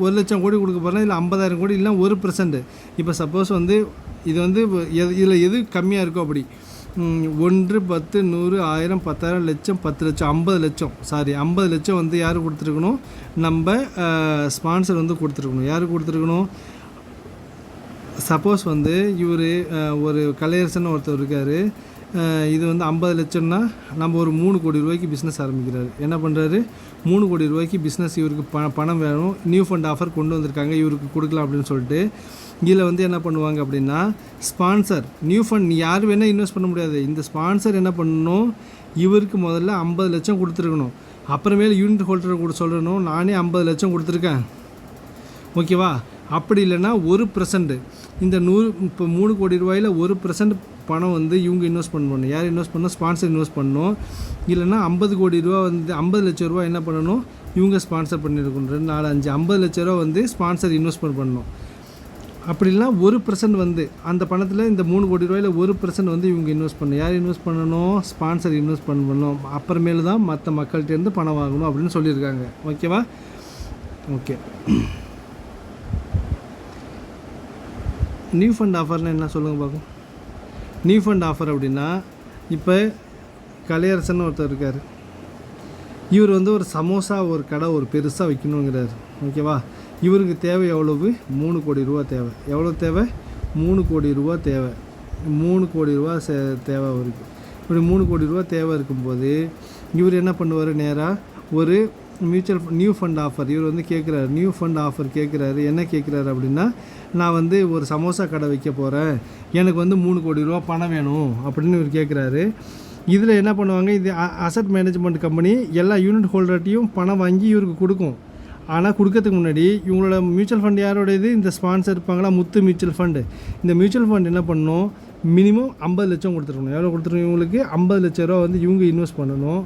1,00,000 கோடி கொடுக்க போகிறோன்னா இதில் 50,000 கோடி இல்லைனா 1%. இப்போ சப்போஸ் வந்து இது வந்து இதில் எது கம்மியாக இருக்கோ அப்படி 1, 10, 100, 1000, 10,000, லட்சம், 10 லட்சம், 50 லட்சம், 50 லட்சம் வந்து யார் கொடுத்துருக்கணும், நம்ம ஸ்பான்சர் வந்து கொடுத்துருக்கணும். யார் கொடுத்துருக்கணும், சப்போஸ் வந்து இவர் ஒரு கலையரசன் ஒருத்தர் இருக்கார், இது வந்து 50 லட்சம்னா நம்ம ஒரு 3 கோடி ரூபாய்க்கு பிஸ்னஸ் ஆரம்பிக்கிறாரு. என்ன பண்ணுறாரு, 3 கோடி ரூபாய்க்கு பிஸ்னஸ் இவருக்கு பணம் வேணும், நியூ ஃபண்ட் ஆஃபர் கொண்டு வந்திருக்காங்க, இவருக்கு கொடுக்கலாம் அப்படின்னு சொல்லிட்டு இதில் வந்து என்ன பண்ணுவாங்க அப்படின்னா, ஸ்பான்சர் நியூ ஃபண்ட் யார் வேணால் இன்வெஸ்ட் பண்ண முடியாது. இந்த ஸ்பான்சர் என்ன பண்ணணும், இவருக்கு முதல்ல 50 லட்சம் கொடுத்துருக்கணும். அப்புறமேல யூனிட் ஹோல்டரை கூட சொல்லணும், நானே 50 லட்சம் கொடுத்துருக்கேன், ஓகேவா? அப்படி இல்லைன்னா 1%, இந்த 3 கோடி ரூபாயில் 1% பணம் வந்து இவங்க இன்வெஸ்ட் பண்ணணும். யார் இன்வெஸ்ட் பண்ணணும், ஸ்பான்சர் இன்வெஸ்ட் பண்ணணும். இல்லைன்னா 50 கோடி ரூபா வந்து 50 லட்ச ரூபா என்ன பண்ணணும், இவங்க ஸ்பான்சர் பண்ணியிருக்கணும். 2, 4, 5, 50 லட்ச ரூபா வந்து ஸ்பான்சர் இன்வெஸ்ட்மெண்ட் பண்ணணும். அப்படி இல்லைனா 1% வந்து அந்த பணத்தில் இந்த 3 கோடி ரூபாயில் 1% வந்து இவங்க இன்வெஸ்ட் பண்ணணும். யார் இன்வெஸ்ட் பண்ணணும், ஸ்பான்சர் இன்வெஸ்ட் பண்ணணும். அப்புறமேலு தான் மற்ற மக்கள்கிட்டேருந்து பணம் வாங்கணும் அப்படின்னு சொல்லியிருக்காங்க, ஓகேவா? ஓகே. நியூ ஃபண்ட் ஆஃபர்னால் என்ன சொல்லுங்கள் பார்க்கும். நியூ ஃபண்ட் ஆஃபர் அப்படின்னா, இப்போ கலையரசன் ஒருத்தர் இருக்கார், இவர் வந்து ஒரு சமோசா ஒரு கடை ஒரு பெருசாக வைக்கணுங்கிறார், ஓகேவா? இவருக்கு தேவை எவ்வளவு, 3 கோடி ரூபா தேவை. எவ்வளோ தேவை, 3 கோடி ரூபா தேவை. 3 கோடி ரூபா தேவை அவருக்கு. இப்படி 3 கோடி ரூபா தேவை இருக்கும்போது இவர் என்ன பண்ணுவார், நேராக ஒரு நியூ ஃபண்ட் ஆஃபர் இவர் வந்து கேட்குறாரு. நியூ ஃபண்ட் ஆஃபர் கேட்குறாரு. என்ன கேட்குறாரு அப்படின்னா, நான் வந்து ஒரு சமோசா கடை வைக்க போகிறேன், எனக்கு வந்து 3 கோடி ரூபா பணம் வேணும் அப்படின்னு இவர் கேட்குறாரு. இதில் என்ன பண்ணுவாங்க, இது அசட் மேனேஜ்மெண்ட் கம்பெனி எல்லா யூனிட் ஹோல்டர்ட்டையும் பணம் வாங்கி இவருக்கு கொடுக்கும். ஆனால் கொடுக்கறதுக்கு முன்னாடி இவங்களோட மியூச்சுவல் ஃபண்ட் யாரோடையது, இந்த ஸ்பான்சர் இருப்பாங்களா, முத்து மியூச்சுவல் ஃபண்டு. இந்த மியூச்சுவல் ஃபண்ட் என்ன பண்ணணும், மினிமம் 50 லட்சம் கொடுத்துருக்கணும். எவ்வளோ கொடுத்துருக்கணும், இவங்களுக்கு 50 லட்ச ரூபா வந்து இவங்க இன்வெஸ்ட் பண்ணணும்.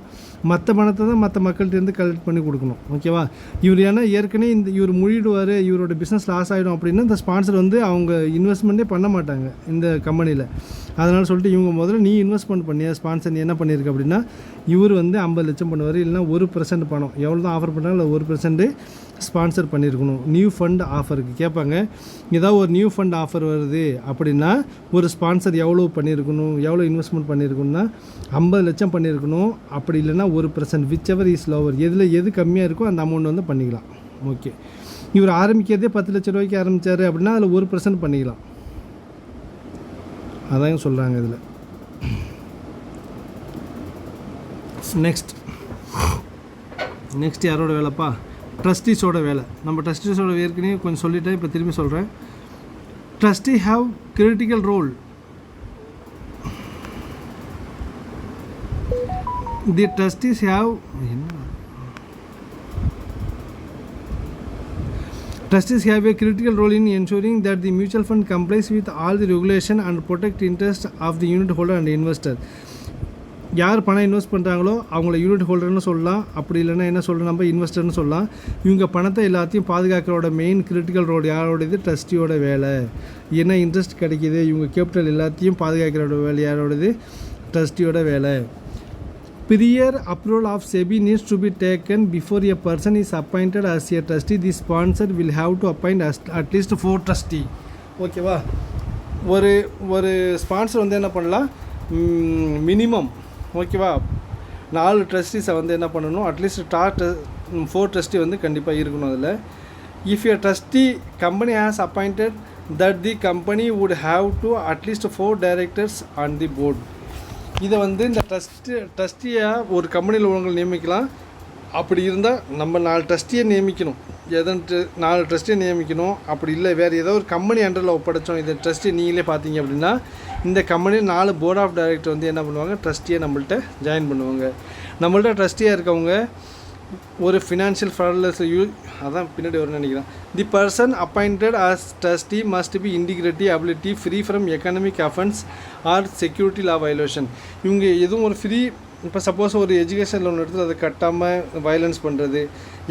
மற்ற பணத்தை தான் மற்ற மக்கள்கிட்டேருந்து கலெக்ட் பண்ணி கொடுக்கணும், ஓகேவா? இவர் ஏன்னா ஏற்கனவே இவர் முழிடுவார், இவரோட பிஸ்னஸ் லாஸ் ஆகிடும் அப்படின்னா இந்த ஸ்பான்சர் வந்து அவங்க இன்வெஸ்ட்மெண்ட்டே பண்ண மாட்டாங்க இந்த கம்பெனியில். அதனால் சொல்லிட்டு இவங்க முதல்ல நீ இன்வெஸ்ட்மெண்ட் பண்ணிய ஸ்பான்சர் நீ என்ன பண்ணியிருக்கு அப்படின்னா, இவர் வந்து 50 லட்சம் பண்ணுவார், இல்லைனா 1% பணம் எவ்வளோ தான் ஆஃபர் பண்ணுறாங்க, இல்லை 1% ஸ்பான்சர் பண்ணியிருக்கணும். நியூ ஃபண்ட் ஆஃபருக்கு கேட்பாங்க, ஏதாவது ஒரு நியூ ஃபண்ட் ஆஃபர் வருது அப்படின்னா ஒரு ஸ்பான்சர் எவ்வளோ பண்ணியிருக்கணும், எவ்வளோ இன்வெஸ்ட்மெண்ட் பண்ணியிருக்கணும்னா 50 லட்சம் பண்ணியிருக்கணும். அப்படி இல்லைனா 1%, விச் எவர் இஸ் லோவர், எது கம்மியாக இருக்கோ அந்த அமௌண்ட் வந்து பண்ணிக்கலாம், ஓகே? இவர் ஆரம்பிக்கிறதே 10 லட்ச ரூபாய்க்கு ஆரம்பித்தார் அப்படின்னா அதில் 1% பண்ணிக்கலாம். அதான் சொல்கிறாங்க இதில். நெக்ஸ்ட் யாரோட வேலைப்பா, ட்ரஸ்டீஸோட வேலை. நம்ம ட்ரஸ்டீஸோட ஏற்கனவே கொஞ்சம் சொல்லிட்டேன், இப்போ திரும்பி சொல்கிறேன். Trustee have critical role. The trustees have Trustees have a critical role in ensuring that the mutual fund complies with all the regulation and protect interest of the unit holder and investor. யார் பணம் invest பண்ணுறாங்களோ அவங்கள unit ஹோல்டர்னு சொல்லலாம், அப்படி இல்லைன்னா என்ன சொல்கிறோம், நம்ம இன்வெஸ்டர்னு சொல்லலாம். இவங்க பணத்தை எல்லாத்தையும் பாதுகாக்கிறோட மெயின் கிரிட்டிக்கல் ரோல் யாரோடது, ட்ரஸ்டியோட வேலை. என்ன இன்ட்ரெஸ்ட் கிடைக்கிது, இவங்க கேபிட்டல் எல்லாத்தையும் பாதுகாக்கிறோட வேலை யாரோடது, ட்ரஸ்டியோட வேலை. Prior approval of SEBI needs to be taken before a person is appointed as a trustee. The sponsor will have to appoint at least 4 trustee. ஓகேவா? ஒரு ஸ்பான்சர் வந்து என்ன பண்ணலாம், மினிமம் ஓகேவா 4 ட்ரஸ்டீஸை வந்து என்ன பண்ணணும், அட்லீஸ்ட் 4 ட்ரஸ்டி வந்து கண்டிப்பாக இருக்கணும் அதில். If a trustee company has appointed, that the company would have to at least 4 directors on the board. இதை வந்து இந்த ட்ரஸ்டியாக ஒரு கம்பெனியில் உள்ளவங்களை நியமிக்கலாம். அப்படி இருந்தால் நம்ம 4 ட்ரஸ்டியை நியமிக்கணும், 4 ட்ரஸ்டியை நியமிக்கணும். அப்படி இல்லை வேறு ஏதோ ஒரு கம்பெனி அண்டரில் ஒப்படைச்சோம், இந்த ட்ரஸ்டி நீங்களே பார்த்தீங்க அப்படின்னா இந்த கம்பெனியில் 4 போர்ட் ஆஃப் டைரக்டர் வந்து என்ன பண்ணுவாங்க, ட்ரஸ்டியை நம்மள்கிட்ட ஜாயின் பண்ணுவாங்க. நம்மள்கிட்ட ட்ரஸ்டியாக இருக்கவங்க ஒரு ஃபினான்ஷியல் ஃப்ராட்லெஸ் அதான் பின்னாடி வரும்னு நினைக்கிறேன். The person appointed as trustee must be integrity ability free from economic offence or security law violation. இவங்க எதுவும் ஒரு இப்போ சப்போஸ் ஒரு எஜுகேஷன் லோன் எடுத்து அதை கட்டாமல் வயலன்ஸ் பண்ணுறது,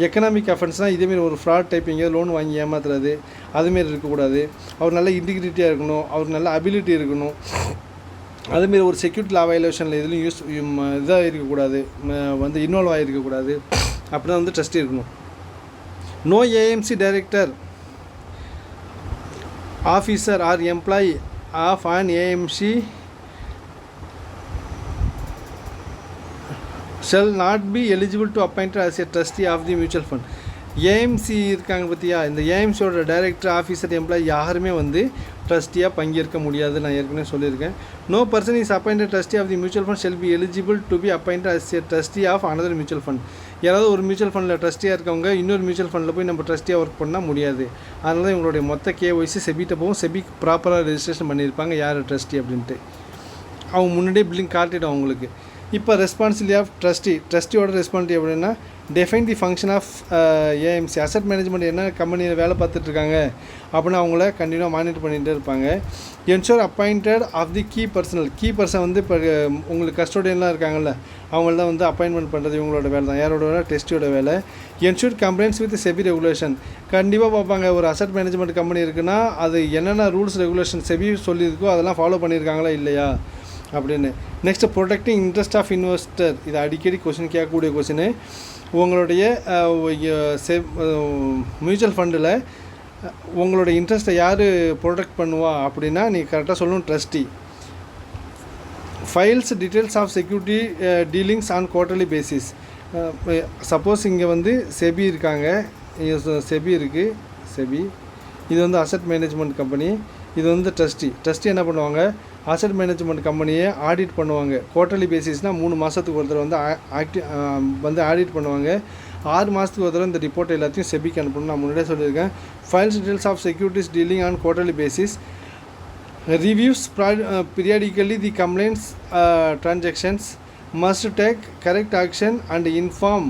எக்கனாமிக் அஃபென்ஸ்னால் இதேமாரி ஒரு ஃப்ராட் டைப்பிங்க லோன் வாங்கி ஏமாத்துறது, அதுமாரி இருக்கக்கூடாது. அவர் நல்ல இன்டிகிரிட்டியாக இருக்கணும், அவர் நல்ல அபிலிட்டி இருக்கணும். அதுமாரி ஒரு செக்யூரிட்டி லா வயலேஷனில் எதுலையும் இதாக இருக்கக்கூடாது, இன்வால்வ் ஆகிருக்கக்கூடாது. அப்படி தான் ட்ரஸ்டி இருக்கணும். No AMC director officer or employee of an AMC shall not be eligible to appointed as a trustee of the mutual fund. AMC இருக்காங்க பார்த்தியா, இந்த ஏஎம்சியோட டைரக்டர் ஆஃபீஸர் எம்ப்ளாயி யாருமே ட்ரஸ்டியாக பங்கேற்க முடியாது. நான் ஏற்கனவே சொல்லியிருக்கேன். No person is appointed trustee of the mutual fund shall be eligible to be appointed as a trustee of another mutual fund. யாராவது ஒரு மியூச்சுவல் ஃபண்டில் ட்ரஸ்டியாக இருக்கவங்க இன்னொரு மியூச்சுவல் ஃபண்டில் போய் நம்ம ட்ரஸ்டியாக ஒர்க் பண்ணால் முடியாது. அதனால தான் இவங்களுடைய மொத்த கேஒய்சி செபிட்ட போகும். செபி ப்ராப்பராக ரெஜிஸ்ட்ரேஷன் பண்ணியிருப்பாங்க யார் ட்ரஸ்டி அப்படின்ட்டு. அவங்க முன்னாடியே பில்லிங் காட்டிடும் அவங்களுக்கு. இப்போ ரெஸ்பான்சிபிலிட்டி ஆஃப் ட்ரஸ்டியோட ரெஸ்பான்சிபிலிட்டி எப்படின்னா, define the function of AMC. Asset management என்ன கம்பெனியில் வேலை பார்த்துட்ருக்காங்க அப்படின்னு அவங்கள கண்டினியூவாக மானிட்டர் பண்ணிகிட்டே இருப்பாங்க. Ensure appointed of the key person இப்போ உங்களுக்கு கஸ்டோடியன்லாம் இருக்காங்கல்ல, அவங்கள அப்பாயின்மெண்ட் பண்ணுறது இவங்களோட வேலை தான். யாரோட வேலை? ட்ரஸ்டியோட வேலை. Ensure complaints with SEBI regulation. கண்டிப்பாக பார்ப்பாங்க. ஒரு அசட் மேனேஜ்மெண்ட் கம்பெனி இருக்குன்னா அது என்னென்ன ரூல்ஸ் ரெகுலேஷன் செபி சொல்லியிருக்கோ அதெல்லாம் ஃபாலோ பண்ணியிருக்காங்களா இல்லையா அப்படின்னு. Next protecting interest of investor. இது அடிக்கடி கொஸ்டின் கேட்கக்கூடிய கொஸ்டின். உங்களுடைய மியூச்சுவல் ஃபண்டில் உங்களோட இன்ட்ரெஸ்ட்டை யார் ப்ரொடெக்ட் பண்ணுவா அப்படின்னா நீங்கள் கரெக்டாக சொல்லணும், trustee. Files details of security dealings on quarterly basis. Suppose இங்கே செபி இருக்காங்க, செபி இருக்குது. செபி இது அசட் மேனேஜ்மெண்ட் கம்பெனி. இது ட்ரஸ்டி என்ன பண்ணுவாங்க, அசட் மேனேஜ்மெண்ட் கம்பெனியை ஆடிட் பண்ணுவாங்க. குவார்ட்டர்லி பேசிஸ்னால் 3 மாதத்துக்கு ஒரு தடவை ஆடிட் பண்ணுவாங்க. 6 மாதத்துக்கு ஒரு தடவை இந்த ரிப்போர்ட் எல்லாத்தையும் செபிக்கு அனுப்பணும். நான் முன்னாடியே சொல்லியிருக்கேன். Files details of securities dealing on quarterly basis. Reviews periodically the complaints transactions. Must take correct action and inform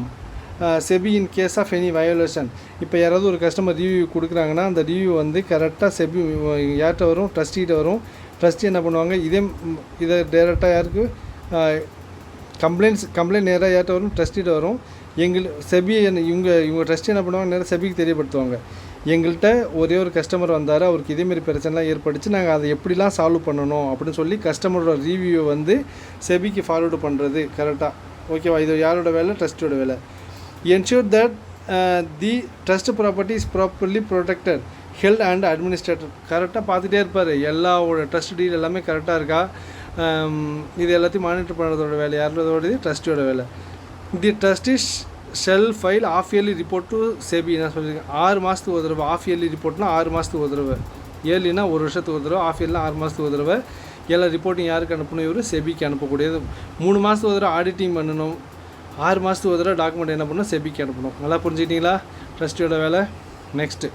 SEBI in case of any violation. இப்போ யாராவது ஒரு கஸ்டமர் ரிவ்யூ கொடுக்குறாங்கன்னா அந்த ரிவ்யூ கரெக்டாக செபி யார்கிட்ட வரும், ட்ரஸ்டிகிட்ட வரும். ட்ரஸ்டி என்ன பண்ணுவாங்க, இதை டேரெக்டாக யாருக்கு கம்ப்ளைண்ட் நேராக யார்கிட்ட வரும், ட்ரஸ்டிகிட்ட வரும். செபி இவங்க ட்ரஸ்டி என்ன பண்ணுவாங்க, நேராக செபிக்கு தெரியப்படுத்துவாங்க. எங்கள்கிட்ட ஒரே ஒரு கஸ்டமர் வந்தார், அவருக்கு இதேமாரி பிரச்சனைலாம் ஏற்பட்டுச்சு, நாங்கள் அதை எப்படிலாம் சால்வ் பண்ணணும் அப்படின்னு சொல்லி கஸ்டமரோட ரிவ்யூவை செபிக்கு ஃபார்வர்டு பண்ணுறது கரெக்டாக. ஓகேவா? இது யாரோட வேலை? ட்ரஸ்டியோட வேலை. Ensure that the trust property is properly protected, held and administrated. கரெக்டாக பார்த்துட்டே இருப்பார். எல்லாவோட ட்ரஸ்ட் டீல் எல்லாமே கரெக்டாக இருக்கா, இது எல்லாத்தையும் மானிட்டர் பண்ணுறதோட வேலை யாரோட? ட்ரஸ்டியோட வேலை. The trustees shall file of yearly report to SEBI. நான் சொல்லியிருக்கேன் 6 மாதத்துக்கு ஒரு தடவை. ஆஃப் இயர்லி ரிப்போர்ட்னா 6 மாதத்துக்கு ஒரு தடவை. இயர்லினா 1 வருஷத்துக்கு ஒரு தடவை. ஆஃப் இயர்லாம் 6 மாதத்துக்கு ஒரு தடவை. எல்லா ரிப்போர்ட்டும் யாருக்கு அனுப்பணும்? இவர் செபிக்கு அனுப்பக்கூடியது. 3 மாதத்துக்கு ஒரு தடவை ஆடிட்டிங் பண்ணணும். 6 மாதத்துக்கு ஒரு தடவை டாக்குமெண்ட் என்ன பண்ணணும்? செபிக்கு அனுப்பணும். நல்லா புரிஞ்சுக்கிட்டீங்களா ட்ரஸ்டியோட வேலை? Next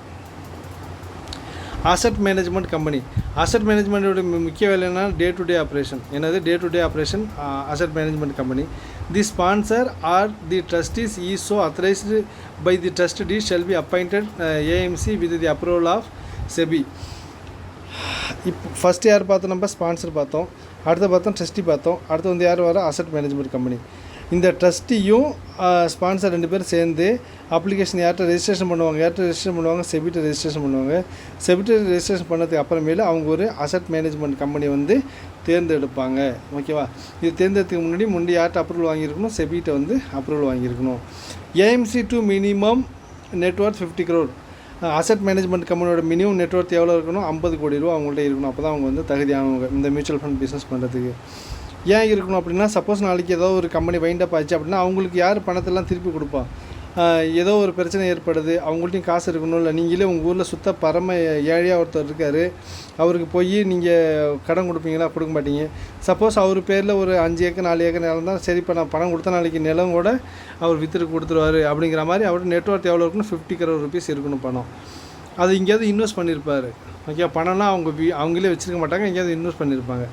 asset management company. Asset மேனேஜ்மெண்ட்டோட முக்கிய வேலை என்ன? Day to day operation. என்னது? Day to day operation asset management company. The sponsor or the trustees is so authorised by the trustee shall be appointed AMC with the approval of SEBI. இப்போ first யார் பார்த்தோம்? நம்ம sponsor பார்த்தோம். அடுத்து பார்த்தோம் trustee பார்த்தோம். அடுத்து யார் வர? Asset management company. இந்த ட்ரஸ்டியும் ஸ்பான்சர் 2 பேரும் சேர்ந்து அப்ளிகேஷன் யார்கிட்ட ரெஜிஸ்ட்ரேஷன் பண்ணுவாங்க? செபிட்ட ரெஜிஸ்ட்ரேஷன் பண்ணுவாங்க. செபிட்ட ரெஜிஸ்ட்ரேஷன் பண்ணதுக்கு அப்புறமேல அவங்க ஒரு அசட் மேனேஜ்மெண்ட் கம்பெனி தேர்ந்தெடுப்பாங்க. ஓகேவா? இது தேர்ந்தெடுத்துக்கு முன்னாடி யார்கிட்ட அப்ரூவல் வாங்கியிருக்கணும்? செபிட்ட அப்ரூவல் வாங்கியிருக்கணும். AMC to minimum net worth 50 crore. Asset management கம்பெனியோட மினிமம் நெட்ஒர்த் எவ்வளோ இருக்கணும்? 50 கோடி ரூபா அவங்கள்ட்ட இருக்கணும். அப்போ தான் அவங்க தகுதியானவங்க இந்த மியூச்சுவல் ஃபண்ட் பிஸ்னஸ் பண்ணுறதுக்கு. ஏன் இருக்கணும் அப்படின்னா, சப்போஸ் நாளைக்கு ஏதோ ஒரு கம்பெனி வைண்டப் ஆச்சு அப்படின்னா அவங்களுக்கு யார் பணத்தெல்லாம் திருப்பி கொடுப்பா? ஏதோ ஒரு பிரச்சனை ஏற்படுது, அவங்கள்ட்டையும் காசு இருக்கணும். இல்லை நீங்களே உங்கள் ஊரில் சுத்த பரம ஏழையாக ஒருத்தர் இருக்கார், அவருக்கு போய் நீங்கள் கடன் கொடுப்பீங்களா? கொடுக்க மாட்டீங்க. சப்போஸ் அவர் பேரில் ஒரு 5 ஏக்கர் 4 ஏக்கர் நிலம் தான், சரி இப்போ நான் பணம் கொடுத்தா நாளைக்கு நிலம் கூட அவர் விற்றுட்டு கொடுத்துருவார் அப்படிங்கிற மாதிரி அவர்கிட்ட நெட்ஒர்த் எவ்வளோ இருக்கணும்? 50 crore rupees இருக்கணும் பணம். அது எங்கேயாவது இன்வெஸ்ட் பண்ணியிருப்பார். ஓகே, பணம்லாம் அவங்களே வச்சுருக்க மாட்டாங்க, எங்கேயாவது இன்வெஸ்ட் பண்ணியிருப்பாங்க.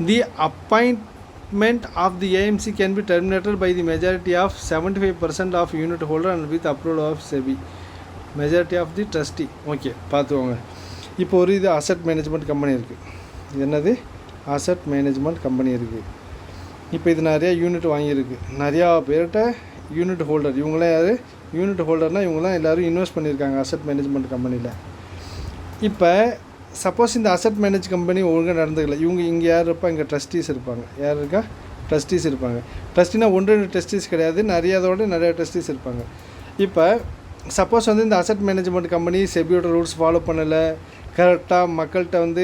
தி appointment of the AMC can be terminated by the majority of 75% of unit holder and with approval of SEBI. Majority of the trustee. Okay, பார்த்துக்கோங்க. இப்போ ஒரு அசட் மேனேஜ்மெண்ட் கம்பெனி இருக்குது. என்னது? அசட் மேனேஜ்மெண்ட் கம்பெனி இருக்குது. இப்போ இது நிறையா யூனிட் வாங்கியிருக்கு, நிறையா பேர்கிட்ட யூனிட் ஹோல்டர். இவங்களாம் யார் யூனிட் ஹோல்டர்னால் இவங்களாம் எல்லோரும் இன்வெஸ்ட் பண்ணியிருக்காங்க அசட் மேனேஜ்மெண்ட் கம்பெனியில். இப்போ சப்போஸ் இந்த அசட் மேனேஜ் கம்பெனி ஒழுங்காக நடந்துக்கல, இவங்க இங்கே யார் இருப்பா, இங்கே ட்ரஸ்டீஸ் இருப்பாங்க. யார் இருக்கா? ட்ரஸ்டீஸ் இருப்பாங்க. ட்ரஸ்டினா 1-2 ட்ரஸ்டீஸ் கிடையாது, நிறைய ட்ரஸ்டீஸ் இருப்பாங்க. இப்போ சப்போஸ் வந்து இந்த அசட் மேனேஜ்மெண்ட் கம்பெனி செபியோட ரூல்ஸ் ஃபாலோ பண்ணலை, கரெக்டாக மக்கள்கிட்ட வந்து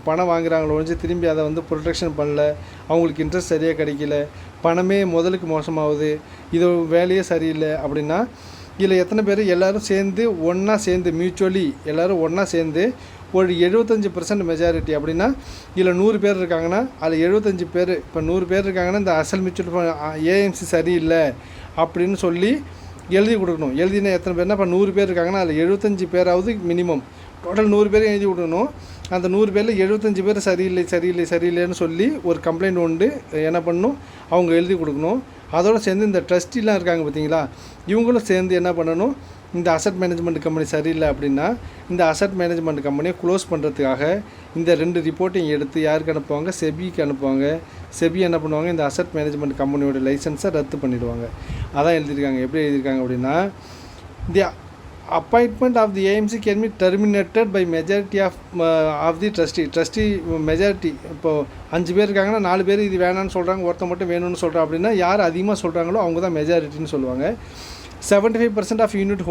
பணம் வாங்குறாங்களோ ஒழிஞ்சு திரும்பி அதை வந்து ப்ரொடெக்ஷன் பண்ணல, அவங்களுக்கு இன்ட்ரெஸ்ட் சரியாக கிடைக்கல, பணமே முதலுக்கு மோசமாகுது, இது வேலையே சரியில்லை அப்படின்னா இதில் எத்தனை பேர் எல்லோரும் சேர்ந்து ஒன்றா சேர்ந்து மியூச்சுவலி எல்லோரும் ஒன்றா சேர்ந்து ஒரு 75% மெஜாரிட்டி அப்படின்னா இதில் 100 பேர் இருக்காங்கன்னா அதில் 75 பேர், இப்போ 100 பேர் இருக்காங்கன்னா இந்த அசல் மியூச்சுவல் ஃபண்ட் ஏஎம்சி சரியில்லை அப்படின்னு சொல்லி எழுதி கொடுக்கணும். எழுதினா எத்தனை பேர்னா இப்போ 100 பேர் இருக்காங்கன்னா அதில் 75 பேராவது மினிமம், டோட்டல் 100 பேரும் எழுதி கொடுக்கணும். அந்த 100 பேரில் 75 பேர் சரியில்லைன்னு சொல்லி ஒரு கம்ப்ளைண்ட் உண்டு என்ன பண்ணணும், அவங்க எழுதி கொடுக்கணும். அதோடு சேர்ந்து இந்த ட்ரஸ்டிலாம் இருக்காங்க பார்த்தீங்களா, இவங்களும் சேர்ந்து என்ன பண்ணணும், இந்த அசட் மேனேஜ்மெண்ட் கம்பெனி சரியில்லை அப்படின்னா இந்த அசட் மேனேஜ்மெண்ட் கம்பெனியை க்ளோஸ் பண்ணுறதுக்காக இந்த 2 ரிப்போர்ட்டையும் எடுத்து யாருக்கு அனுப்புவாங்க, செபிக்கு அனுப்புவாங்க. செபி என்ன பண்ணுவாங்க, இந்த அசட் மேனேஜ்மெண்ட் கம்பெனியோட லைசன்ஸை ரத்து பண்ணிவிடுவாங்க. அதான் எழுதியிருக்காங்க. எப்படி எழுதியிருக்காங்க அப்படின்னா, தி appointment of the AMC can be terminated by majority of the trustee majority. இப்போது 5 பேர் இருக்காங்கன்னா 4 பேர் இது வேணான்னு சொல்கிறாங்க, ஒருத்தர் மட்டும் வேணும்னு சொல்கிறோம் அப்படின்னா யார் அதிகமாக சொல்கிறாங்களோ அவங்க தான் மெஜாரிட்டின்னு சொல்லுவாங்க. 75% ஆஃப் யூனிட்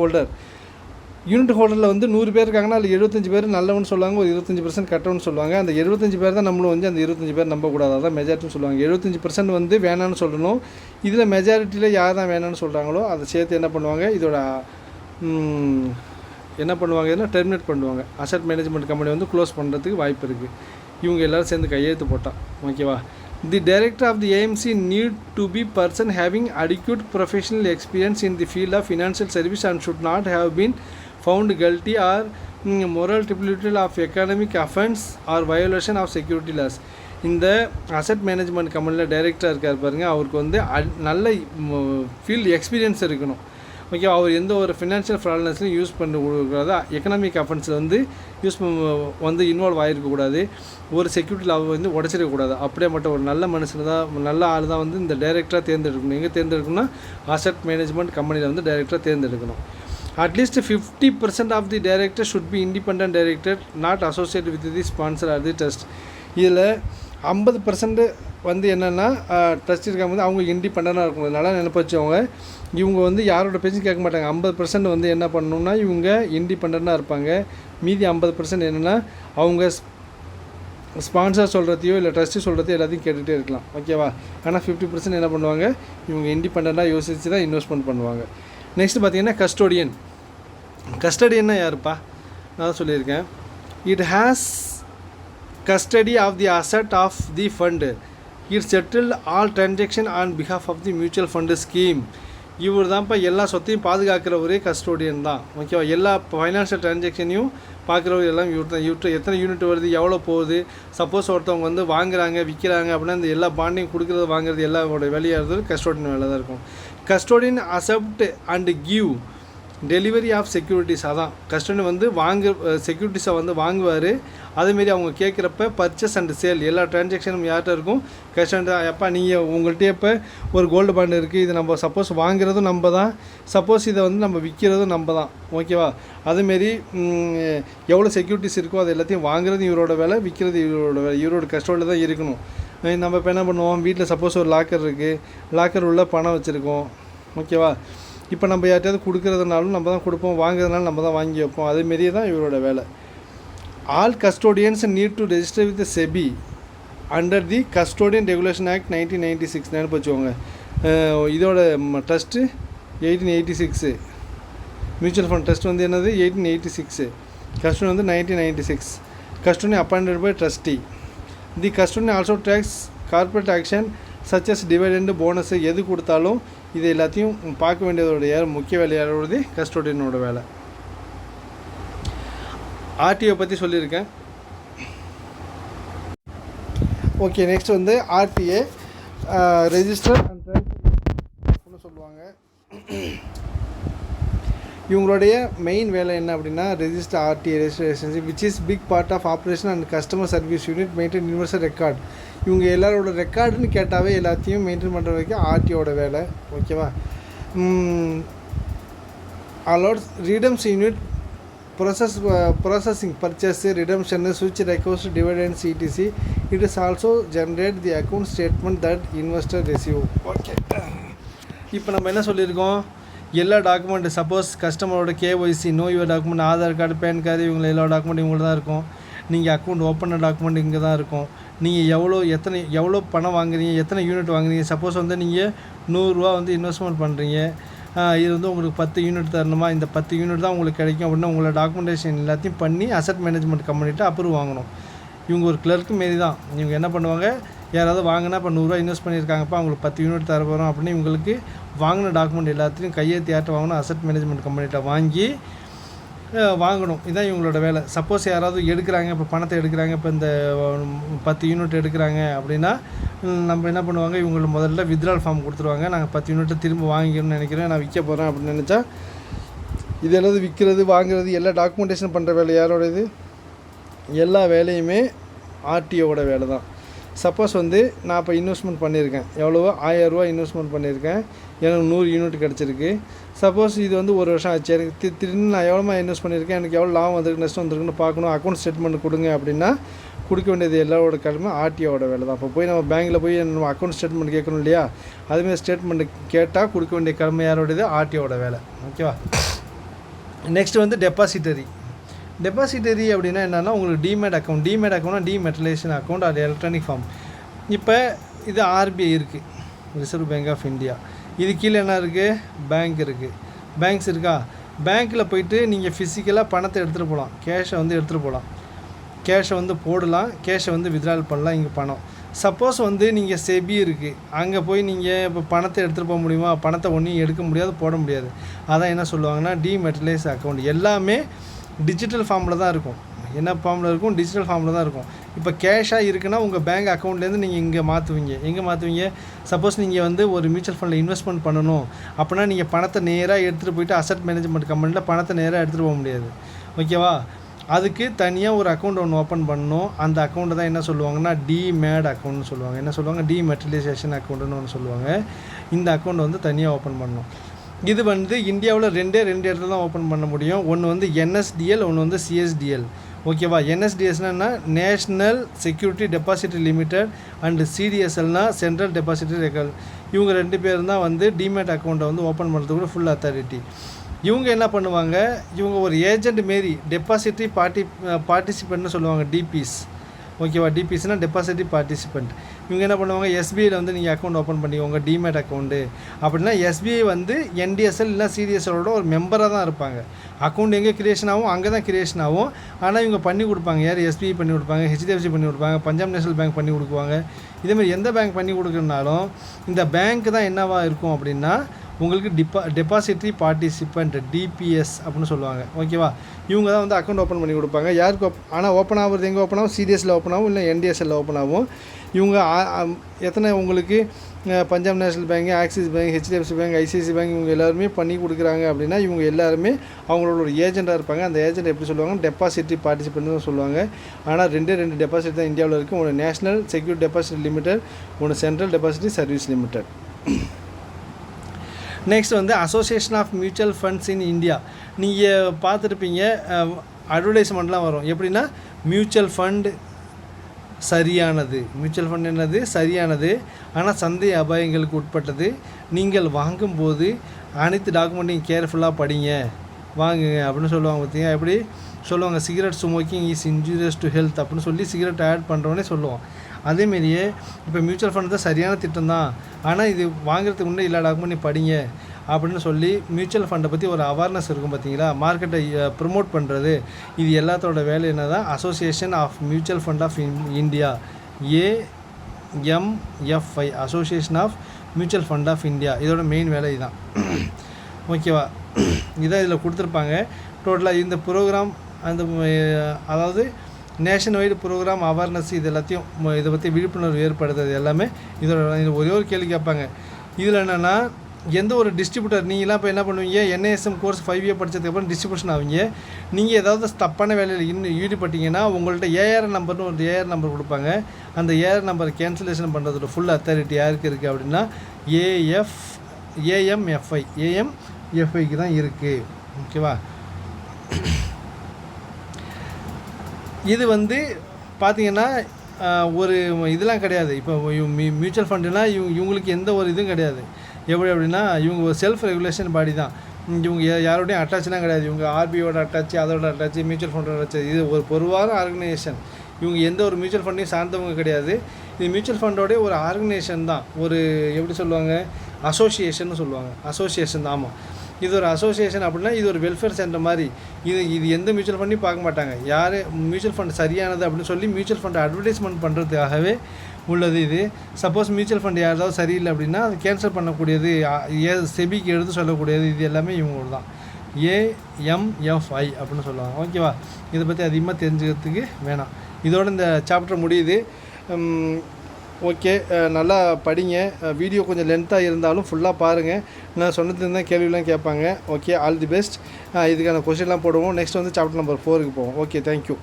ஹோல்டரில் வந்து 100 பேர் இருக்காங்கன்னா அதில் 75 பேர் நல்லவன்னு சொல்லுவாங்க, ஒரு 25% கட்டவன்னு சொல்லுவாங்க. அந்த 75 பேர் தான் நம்மளும் வந்து அந்த 25 பேர் நம்பக்கூடாது, அதான் மெஜாரிட்டின்னு சொல்லுவாங்க. 75% வந்து வேணான்னு சொல்லணும். இதில் மெஜாரிட்டியில் யார் தான் வேணான்னு சொல்கிறாங்களோ அதை சேர்த்து என்ன பண்ணுவாங்க, இதோட என்ன பண்ணுவாங்கன்னா டெர்மினேட் பண்ணுவாங்க. அசட் மேனேஜ்மெண்ட் கம்பெனி வந்து க்ளோஸ் பண்ணுறதுக்கு வாய்ப்பு இருக்குது. இவங்க எல்லோரும் சேர்ந்து கையெழுத்து போட்டால் ஓகேவா. The director of the AMC need to be person having adequate professional experience in the field of financial service and should not have been found guilty or moral culpability of economic offence or violation of security laws. இந்த asset management கம்பெனியில் டைரக்டராக இருக்கார் பாருங்கள், அவருக்கு வந்து நல்ல field experience இருக்கணும். Okay, அவர் எந்த ஒரு ஃபினான்ஷியல் ஃப்ராட்னஸ்லையும் யூஸ் பண்ணக்கூடாது, எக்கனாமிக் அஃபென்ஸில் வந்து வந்து இன்வால்வ் ஆகிருக்கக்கூடாது, ஒரு செக்யூரிட்டி லாவை வந்து உடச்சிருக்கக்கூடாது. அப்படியே மட்டும் ஒரு நல்ல மனுஷன் தான், நல்ல ஆள் தான் வந்து இந்த டைரக்டராக தேர்ந்தெடுக்கணும். எங்கே தேர்ந்தெடுக்கணும்னா அசட் மேனேஜ்மெண்ட் கம்பெனியில் வந்து டைரக்டராக தேர்ந்தெடுக்கணும். At least 50% of the director should be independent director not associate with the sponsor or the trust. இதில் 50% வந்து என்னென்னா ட்ரஸ்ட் இருக்காங்க வந்து அவங்க இண்டிபெண்டனாக இருக்கணும். நல்லா நினைப்பு வச்சவங்க, இவங்க வந்து யாரோட பேச்சும் கேட்க மாட்டாங்க. 50% வந்து என்ன பண்ணணும்னா இவங்க இண்டிபெண்டனாக இருப்பாங்க. மீதி 50% என்னென்னா அவங்க ஸ்பான்சர் சொல்கிறதையோ இல்லை ட்ரஸ்ட்டு சொல்கிறதையோ எல்லாத்தையும் கேட்டுகிட்டே இருக்கலாம். ஓகேவா. ஆனால் 50% என்ன பண்ணுவாங்க, இவங்க இண்டிபெண்ட்டாக யோசித்து தான் இன்வெஸ்ட்மெண்ட் பண்ணுவாங்க. நெக்ஸ்ட்டு பார்த்தீங்கன்னா கஸ்டடியன்னா யாருப்பா, நான் தான் சொல்லியிருக்கேன். It has custody of the asset of the fund. It settled all transaction on behalf of the mutual fund scheme. இவர் தான்ப்பா எல்லா சொத்தையும் பாதுகாக்கிற ஒரே கஸ்டோடியன் தான். ஓகேவா. எல்லா ஃபைனான்ஷியல் டிரான்சாக்ஷனையும் பார்க்குறவர் எல்லாம் இவர் தான். இவர்கிட்ட எத்தனை யூனிட் வருது, எவ்வளோ போகுது, சப்போஸ் ஒருத்தவங்க வந்து வாங்குறாங்க விற்கிறாங்க அப்படின்னா இந்த எல்லா பாண்டையும் கொடுக்குறது வாங்குறது எல்லாரோட வேலையாகிறது கஸ்டோடியன் வேலை தான் இருக்கும். Custodian accept and give delivery of securities. அதான் கஸ்டோடியன் வந்து செக்யூரிட்டிஸை வந்து வாங்குவார். அதேமாரி அவங்க கேட்குறப்ப பர்ச்சேஸ் அண்ட் சேல் எல்லா டிரான்சாக்ஷனும் யார்கிட்ட இருக்கும், கஸ்டோடியன். எப்போ நீங்கள் உங்கள்கிட்ட இப்போ ஒரு கோல்டு பாண்டு இருக்குது, இது நம்ம சப்போஸ் வாங்குறதும் நம்ம தான், சப்போஸ் இதை வந்து நம்ம விற்கிறதும் நம்ம தான். ஓகேவா. அதுமாரி எவ்வளோ செக்யூரிட்டிஸ் இருக்கோ அது எல்லாத்தையும் வாங்குறது இவரோட வேலை, விற்கிறது இவரோட வேலை, இவரோட கஸ்டோடியில் தான் இருக்கணும். நம்ம இப்போ என்ன பண்ணுவோம், வீட்டில் சப்போஸ் ஒரு லாக்கர் இருக்குது, லாக்கர் உள்ள பணம் வச்சுருக்கோம். ஓகேவா. இப்போ நம்ம யார்ட்டையாவது கொடுக்குறதுனாலும் நம்ம தான் கொடுப்போம், வாங்குறதுனாலும் நம்ம தான் வாங்கி வைப்போம். அதேமாரியே தான் இவரோட வேலை. All custodians need to register with SEBI under the custodian regulation act 1996. நினைப்பு வச்சுக்கோங்க. இதோட ட்ரஸ்ட்டு 1886, மியூச்சுவல் ஃபண்ட் ட்ரஸ்ட் வந்து என்னது 1886, கஸ்டோடியன் வந்து 1996. Custodian appointed by trustee. The custodian also takes corporate action such as dividend bonus. எது கொடுத்தாலும் இது எல்லாத்தையும் பார்க்க வேண்டியதோடைய முக்கிய வேலையாளோடது கஸ்டோடியனோட வேலை. ஆர்டிஓ பற்றி சொல்லியிருக்கேன். ஓகே, நெக்ஸ்ட் வந்து ஆர்டிஏ ரெஜிஸ்டர் அண்ட் ட்ரான்ஸ்ஃபர் சொல்லுவாங்க. இவங்களுடைய மெயின் வேலை என்ன அப்படின்னா register RTA registration which is big part of operation and customer service unit maintain universal record. இவங்க எல்லாரோட ரெக்கார்டுன்னு கேட்டாவே எல்லாத்தையும் மெயின்டைன் பண்ணுற வரைக்கும் ஆர்டிஓட வேலை. ஓகேவா? அலோட்ஸ் ரிடம்ஸ் unit processing purchase, redemption, switch request, dividends, etc. It is also generate the account statement that investor receive. Okay. இப்போ நம்ம என்ன சொல்லியிருக்கோம், எல்லா டாக்குமெண்ட் சப்போஸ் கஸ்டமரோட KYC know your document, Aadhaar card, pan card, இவங்க எல்லா டாக்குமெண்ட் இவங்களுக்கு தான் இருக்கும். நீங்கள் அக்கௌண்ட் ஓப்பன் பண்ண டாக்குமெண்ட் இங்கே தான் இருக்கும். நீங்கள் எவ்வளோ பணம் வாங்குறீங்க, எத்தனை யூனிட் வாங்குறீங்க. சப்போஸ் வந்து நீங்கள் 100 ரூபா வந்து இன்வெஸ்ட்மெண்ட் பண்ணுறீங்க, இது வந்து உங்களுக்கு 10 யூனிட் தரணுமா, இந்த 10 யூனிட் தான் உங்களுக்கு கிடைக்கும் அப்படின்னா உங்களோட டாக்குமெண்டேஷன் எல்லாத்தையும் பண்ணி அசட் மேனேஜ்மெண்ட் கம்பெனிகிட்ட அப்ரூவ் வாங்கணும். இவங்க ஒரு கிளர்க்கு மாரி தான். இவங்க என்ன பண்ணுவாங்க, யாராவது வாங்கினா இப்போ 100 ரூபா இன்வெஸ்ட் பண்ணியிருக்காங்கப்பா அவங்களுக்கு 10 யூனிட் தர போகிறோம் அப்படின்னு இவங்களுக்கு வாங்கின டாக்குமெண்ட் எல்லாத்தையும் கையெழுத்து யார்ட்ட வாங்கணும், அசட் மேனேஜ்மெண்ட் கம்பெனிகிட்ட வாங்கி வாங்கணும். இதுதான் இவங்களோட வேலை. சப்போஸ் யாராவது எடுக்கிறாங்க, இப்போ பணத்தை எடுக்கிறாங்க, இப்போ இந்த 10 யூனிட் எடுக்கிறாங்க அப்படின்னா நம்ம என்ன பண்ணுவாங்க, இவங்களுக்கு முதல்ல வித்ட்ரால் ஃபார்ம் கொடுத்துருவாங்க. நாங்கள் 10 யூனிட்டை திரும்ப வாங்கிக்கணும்னு நினைக்கிறேன், நான் விற்க போகிறேன் அப்படின்னு நினச்சா இது எல்லாது விற்கிறது வாங்குறது எல்லா டாக்குமெண்டேஷன் பண்ணுற வேலை யாரோட இது, எல்லா வேலையுமே ஆர்டிஓட வேலை தான். சப்போஸ் வந்து நான் இப்போ இன்வெஸ்ட்மெண்ட் பண்ணியிருக்கேன், எவ்வளவோ 1000 ரூபா இன்வெஸ்ட்மெண்ட் பண்ணியிருக்கேன், எனக்கு 100 யூனிட் கிடச்சிருக்கு. சப்போஸ் இது வந்து 1 வருஷம் ஆச்சு, எனக்கு திடீர்னு நான் எவ்வளோ இன்வெஸ்ட் பண்ணியிருக்கேன், எனக்கு எவ்வளோ லாபம் வந்திருக்கு நஷ்டம் வந்திருக்குன்னு பார்க்கணும், அக்கௌண்ட் ஸ்டேட்மெண்ட் கொடுங்க அப்படின்னா கொடுக்க வேண்டியது எல்லாரோட கடமை ஆர்டிஓட வேலை தான். இப்போ போய் நம்ம பேங்க்கில் போய் நம்ம அக்கௌண்ட் ஸ்டேட்மெண்ட் கேட்கணும் இல்லையா, அதுமாதிரி ஸ்டேட்மெண்ட் கேட்டால் கொடுக்க வேண்டிய கடமை யாரோடது, ஆர்டிஓட வேலை. ஓகேவா? நெக்ஸ்ட் வந்து டெபாசிட்டரி. டெபாசிட்டரி அப்படின்னா என்னென்னா உங்களுக்கு டிமேட் அக்கௌண்ட்னா டிமெட்டலைசேஷன் அக்கௌண்ட், அது எலக்ட்ரானிக் ஃபார்ம். இப்போ இது ஆர்பிஐ இருக்குது, ரிசர்வ் பேங்க் ஆஃப் இந்தியா. இது கீழே என்ன இருக்குது, பேங்க் இருக்குது. பேங்க்ஸ் இருக்கா, பேங்க்கில் போயிட்டு நீங்கள் ஃபிசிக்கலாக பணத்தை எடுத்துகிட்டு போகலாம், கேஷை வந்து எடுத்துகிட்டு போகலாம், கேஷை வந்து போடலாம், கேஷை வந்து வித்ட்ரால் பண்ணலாம். இங்கே பணம் சப்போஸ் வந்து நீங்கள் செபி இருக்குது, அங்கே போய் நீங்கள் இப்போ பணத்தை எடுத்துகிட்டு போக முடியுமா, பணத்தை ஒன்றும் எடுக்க முடியாது, போட முடியாது. அதான் என்ன சொல்லுவாங்கன்னா டிமெட்டலைஸ் அக்கௌண்ட். எல்லாமே டிஜிட்டல் ஃபார்மில் தான் இருக்கும். என்ன ஃபார்மில் இருக்கும், டிஜிட்டல் ஃபார்மில் தான் இருக்கும். இப்போ கேஷாக இருக்குன்னா உங்கள் பேங்க் அக்கௌண்ட்லேருந்து நீங்கள் இங்கே மாற்றுவீங்க. எங்கே மாற்றுவீங்க, சப்போஸ் நீங்கள் வந்து ஒரு மியூச்சுவல் ஃபண்டில் இன்வெஸ்ட்மெண்ட் பண்ணணும் அப்படின்னா நீங்கள் பணத்தை நேராக எடுத்துகிட்டு போயிட்டு அசட் மேனேஜ்மெண்ட் கம்பெனியில் பணத்தை நேராக எடுத்துகிட்டு போக முடியாது. ஓகேவா? அதுக்கு தனியாக ஒரு அக்கௌண்ட் ஒன்று ஓப்பன் பண்ணணும். அந்த அக்கௌண்ட்டை தான் என்ன சொல்லுவாங்கன்னா டிமேட் அக்கௌண்ட்னு சொல்லுவாங்க. என்ன சொல்லுவாங்க, டிமெட்டலைசேஷன் அக்கௌண்ட்டுன்னு ஒன்று சொல்லுவாங்க. இந்த அக்கௌண்ட் வந்து தனியாக ஓப்பன் பண்ணணும். இது வந்து இந்தியாவில் ரெண்டு இடத்துல தான் ஓப்பன் பண்ண முடியும். ஒன்று வந்து என்எஸ்டிஎல், ஒன்று வந்து சிஎஸ்டிஎல். ஓகேவா? என்எஸ்டிஎஸ்னா national security depository limited and சிடிஎஸ்எல்னா சென்ட்ரல் டெபாசிட்டரி ரெக்கார்ட். இவங்க 2 பேரும் தான் வந்து டிமேட் அக்கௌண்ட்டை வந்து ஓப்பன் பண்ணுறதுக்கு ஃபுல் அத்தாரிட்டி. இவங்க என்ன பண்ணுவாங்க, இவங்க ஒரு ஏஜென்ட் மாரி டெபாசிட்டரி பார்ட்டிசிபெண்ட்னு சொல்லுவாங்க, டிபிஸ். ஓகேவா? டிபிஸ்னால் டெபாசிட்டரி பார்ட்டிசிபெண்ட். இவங்க என்ன பண்ணுவாங்க, எஸ்பிஐயில் வந்து நீங்கள் அக்கௌண்ட் ஓப்பன் பண்ணிக்கோங்க டிமேட் அக்கௌண்ட்டு அப்படின்னா எஸ்பிஐ வந்து என்டிஎஸ்எல் இல்லை சிடிஎஸ்எலோட ஒரு மெம்பராக தான் இருப்பாங்க. அக்கௌண்ட் எங்கே கிரியேஷன் ஆகும், அங்கே தான் கிரியேஷன் ஆகும். ஆனால் இவங்க பண்ணி கொடுப்பாங்க, யார், எஸ்பிஐ பண்ணி கொடுப்பாங்க, ஹெச்டிஎஃப்சி பண்ணி கொடுப்பாங்க, பஞ்சாப் நேஷனல் பேங்க் பண்ணி கொடுக்குவாங்க. இதேமாதிரி எந்த பேங்க் பண்ணி கொடுக்குறனாலும் இந்த பேங்க் தான் என்னவாக இருக்கும் அப்படின்னா உங்களுக்கு டெபாசிட்டரி பார்ட்டிசிபெண்ட், டிபிஎஸ் அப்படின்னு சொல்லுவாங்க. ஓகேவா? இவங்க தான் வந்து அக்கௌண்ட் ஓப்பன் பண்ணி கொடுப்பாங்க. யாருக்கு ஆனால் ஓப்பன் ஆகுறது எங்கே ஓப்பன் ஆகும், சிடிஎஸ்சில் ஓப்பன் ஆகும், இல்லை என்டிஎஸ்எல்ல ஓப்பன் ஆகும். இவங்க எத்தனை உங்களுக்கு Punjab National Bank, Axis Bank, HDFC Bank, ICICI Bank இவங்க எல்லாருமே பண்ணி கொடுக்குறாங்க அப்படின்னா இவங்க எல்லாருமே அவங்களோட ஒரு ஏஜெண்ட்டாக இருப்பாங்க. அந்த ஏஜெண்ட் எப்படி சொல்லுவாங்க, டெபாசிட்டரி பார்ட்டிசிபெண்ட் தான் சொல்லுவாங்க. ஆனால் 2 டெபாசிட் தான் இந்தியாவில் இருக்குது. ஒன்று நேஷனல் செக்யூரிட்டி டெபாசிட் லிமிடெட், ஒன்று central depository service limited. Next வந்து association of mutual funds in India. நீங்கள் பார்த்துருப்பீங்க, அட்வர்டைஸ்மெண்ட்லாம் வரும். எப்படின்னா மியூச்சுவல் ஃபண்ட் சரியானது, மியூச்சுவல் ஃபண்ட் என்னது சரியானது, ஆனால் சந்தை அபாயங்களுக்கு உட்பட்டது. நீங்கள் வாங்கும்போது அனைத்து டாக்குமெண்ட்டையும் கேர்ஃபுல்லாக படிங்க, வாங்குங்க அப்படின்னு சொல்லுவாங்க. பார்த்தீங்க எப்படி சொல்லுவாங்க, cigarette smoking is injurious to health அப்படின்னு சொல்லி சிகரெட் ஆட் பண்ணுறோன்னே சொல்லுவோம். அதேமாரியே இப்போ மியூச்சுவல் ஃபண்ட் தான் சரியான திட்டம் தான், ஆனால் இது வாங்குறதுக்கு முன்னே எல்லா டாக்குமெண்ட்டையும் படிங்க அப்படின்னு சொல்லி மியூச்சுவல் ஃபண்டை பற்றி ஒரு அவேர்னஸ் இருக்கும். பார்த்தீங்களா, மார்க்கெட்டை ப்ரமோட் பண்ணுறது. இது எல்லாத்தோட வேலை என்ன தான், Association of mutual Fund of India, AMFI, Association of mutual Fund of India. இதோட மெயின் வேலை இதுதான். ஓகேவா? இதான் இதில் கொடுத்துருப்பாங்க. டோட்டலாக இந்த ப்ரோக்ராம் அந்த அதாவது நேஷன் வைடு ப்ரோக்ராம் அவேர்னஸ் இது எல்லாத்தையும் இதை பற்றி விழிப்புணர்வு ஏற்படுத்துறது எல்லாமே இதோட. ஒரே ஒரு கேள்வி கேட்பாங்க, இதில் என்னென்னா எந்த ஒரு டிஸ்ட்ரிபியூட்டர் நீங்களாம் இப்போ என்ன பண்ணுவீங்க, NISM கோர்ஸ் 5 இயர் படித்ததுக்கப்புறம் டிஸ்ட்ரிபியூஷன் ஆவீங்க. நீங்கள் ஏதாவது தப்பான வேலையில் இன்னும் ஈடுபட்டீங்கன்னா உங்கள்கிட்ட ஏஆர் நம்பர்னு ஒரு ஏஆர் நம்பர் கொடுப்பாங்க. அந்த ஏஆர் நம்பரை கேன்சலேஷன் பண்ணுறதோட ஃபுல் அத்தாரிட்டி யாருக்கு இருக்குது அப்படின்னா AMFIக்கு தான் இருக்குது. ஓகேவா? இது வந்து பார்த்தீங்கன்னா ஒரு இதெல்லாம் கிடையாது. இப்போ மியூச்சுவல் ஃபண்டுனா இவங்களுக்கு எந்த ஒரு இதுவும் கிடையாது. எப்படி அப்படின்னா இவங்க ஒரு செல்ஃப் ரெகுலேஷன் பாடி தான். இவங்க யாரோடையும் அட்டாச்லாம் கிடையாது. இவங்க ஆர்பிஐயோட அட்டாச்சு, அதோட அட்டாச்சு, மியூச்சுவல் ஃபண்டோட அட்டாச்சு. இது ஒரு பொதுவான ஆர்கனைசேஷன். இவங்க எந்த ஒரு மியூச்சுவல் ஃபண்டையும் சார்ந்தவங்க கிடையாது. இது மியூச்சுவல் ஃபண்டோடைய ஒரு ஆர்கனைசேஷன் தான். ஒரு எப்படி சொல்லுவாங்க, அசோசியேஷன் சொல்லுவாங்க. அசோசியேஷன் தான். ஆமாம், இது ஒரு அசோசியேஷன் அப்படின்னா இது ஒரு வெல்ஃபேர் சென்டர் மாதிரி. இது எந்த மியூச்சுவல் ஃபண்டையும் பார்க்க மாட்டாங்க. யார் மியூச்சுவல் ஃபண்ட் சரியானது அப்படின்னு சொல்லி மியூச்சுவல் ஃபண்டை அட்வர்டைஸ்மெண்ட் பண்ணுறதுக்காகவே உள்ளது இது. சப்போஸ் மியூச்சுவல் ஃபண்ட் யாராவது சரியில்லை அப்படின்னா அது கேன்சல் பண்ணக்கூடியது, செபிக்கு எடுத்து சொல்லக்கூடியது, இது எல்லாமே இவங்க தான். AMFI அப்படின்னு சொல்லுவாங்க. ஓகேவா? இதை பற்றி அதிகமாக தெரிஞ்சுக்கிறதுக்கு வேணாம். இதோட இந்த சாப்டர் முடியுது. ஓகே, நல்லா படிங்க. வீடியோ கொஞ்சம் லென்த்தாக இருந்தாலும் ஃபுல்லாக பாருங்கள். நான் சொன்னதுலேருந்து கேள்விலாம் கேட்பாங்க. Okay, all the best. இதுக்கான கொஸ்டின்லாம் போடுவோம். நெக்ஸ்ட் வந்து சாப்டர் நம்பர் 4க்கு போவோம். Okay, thank you.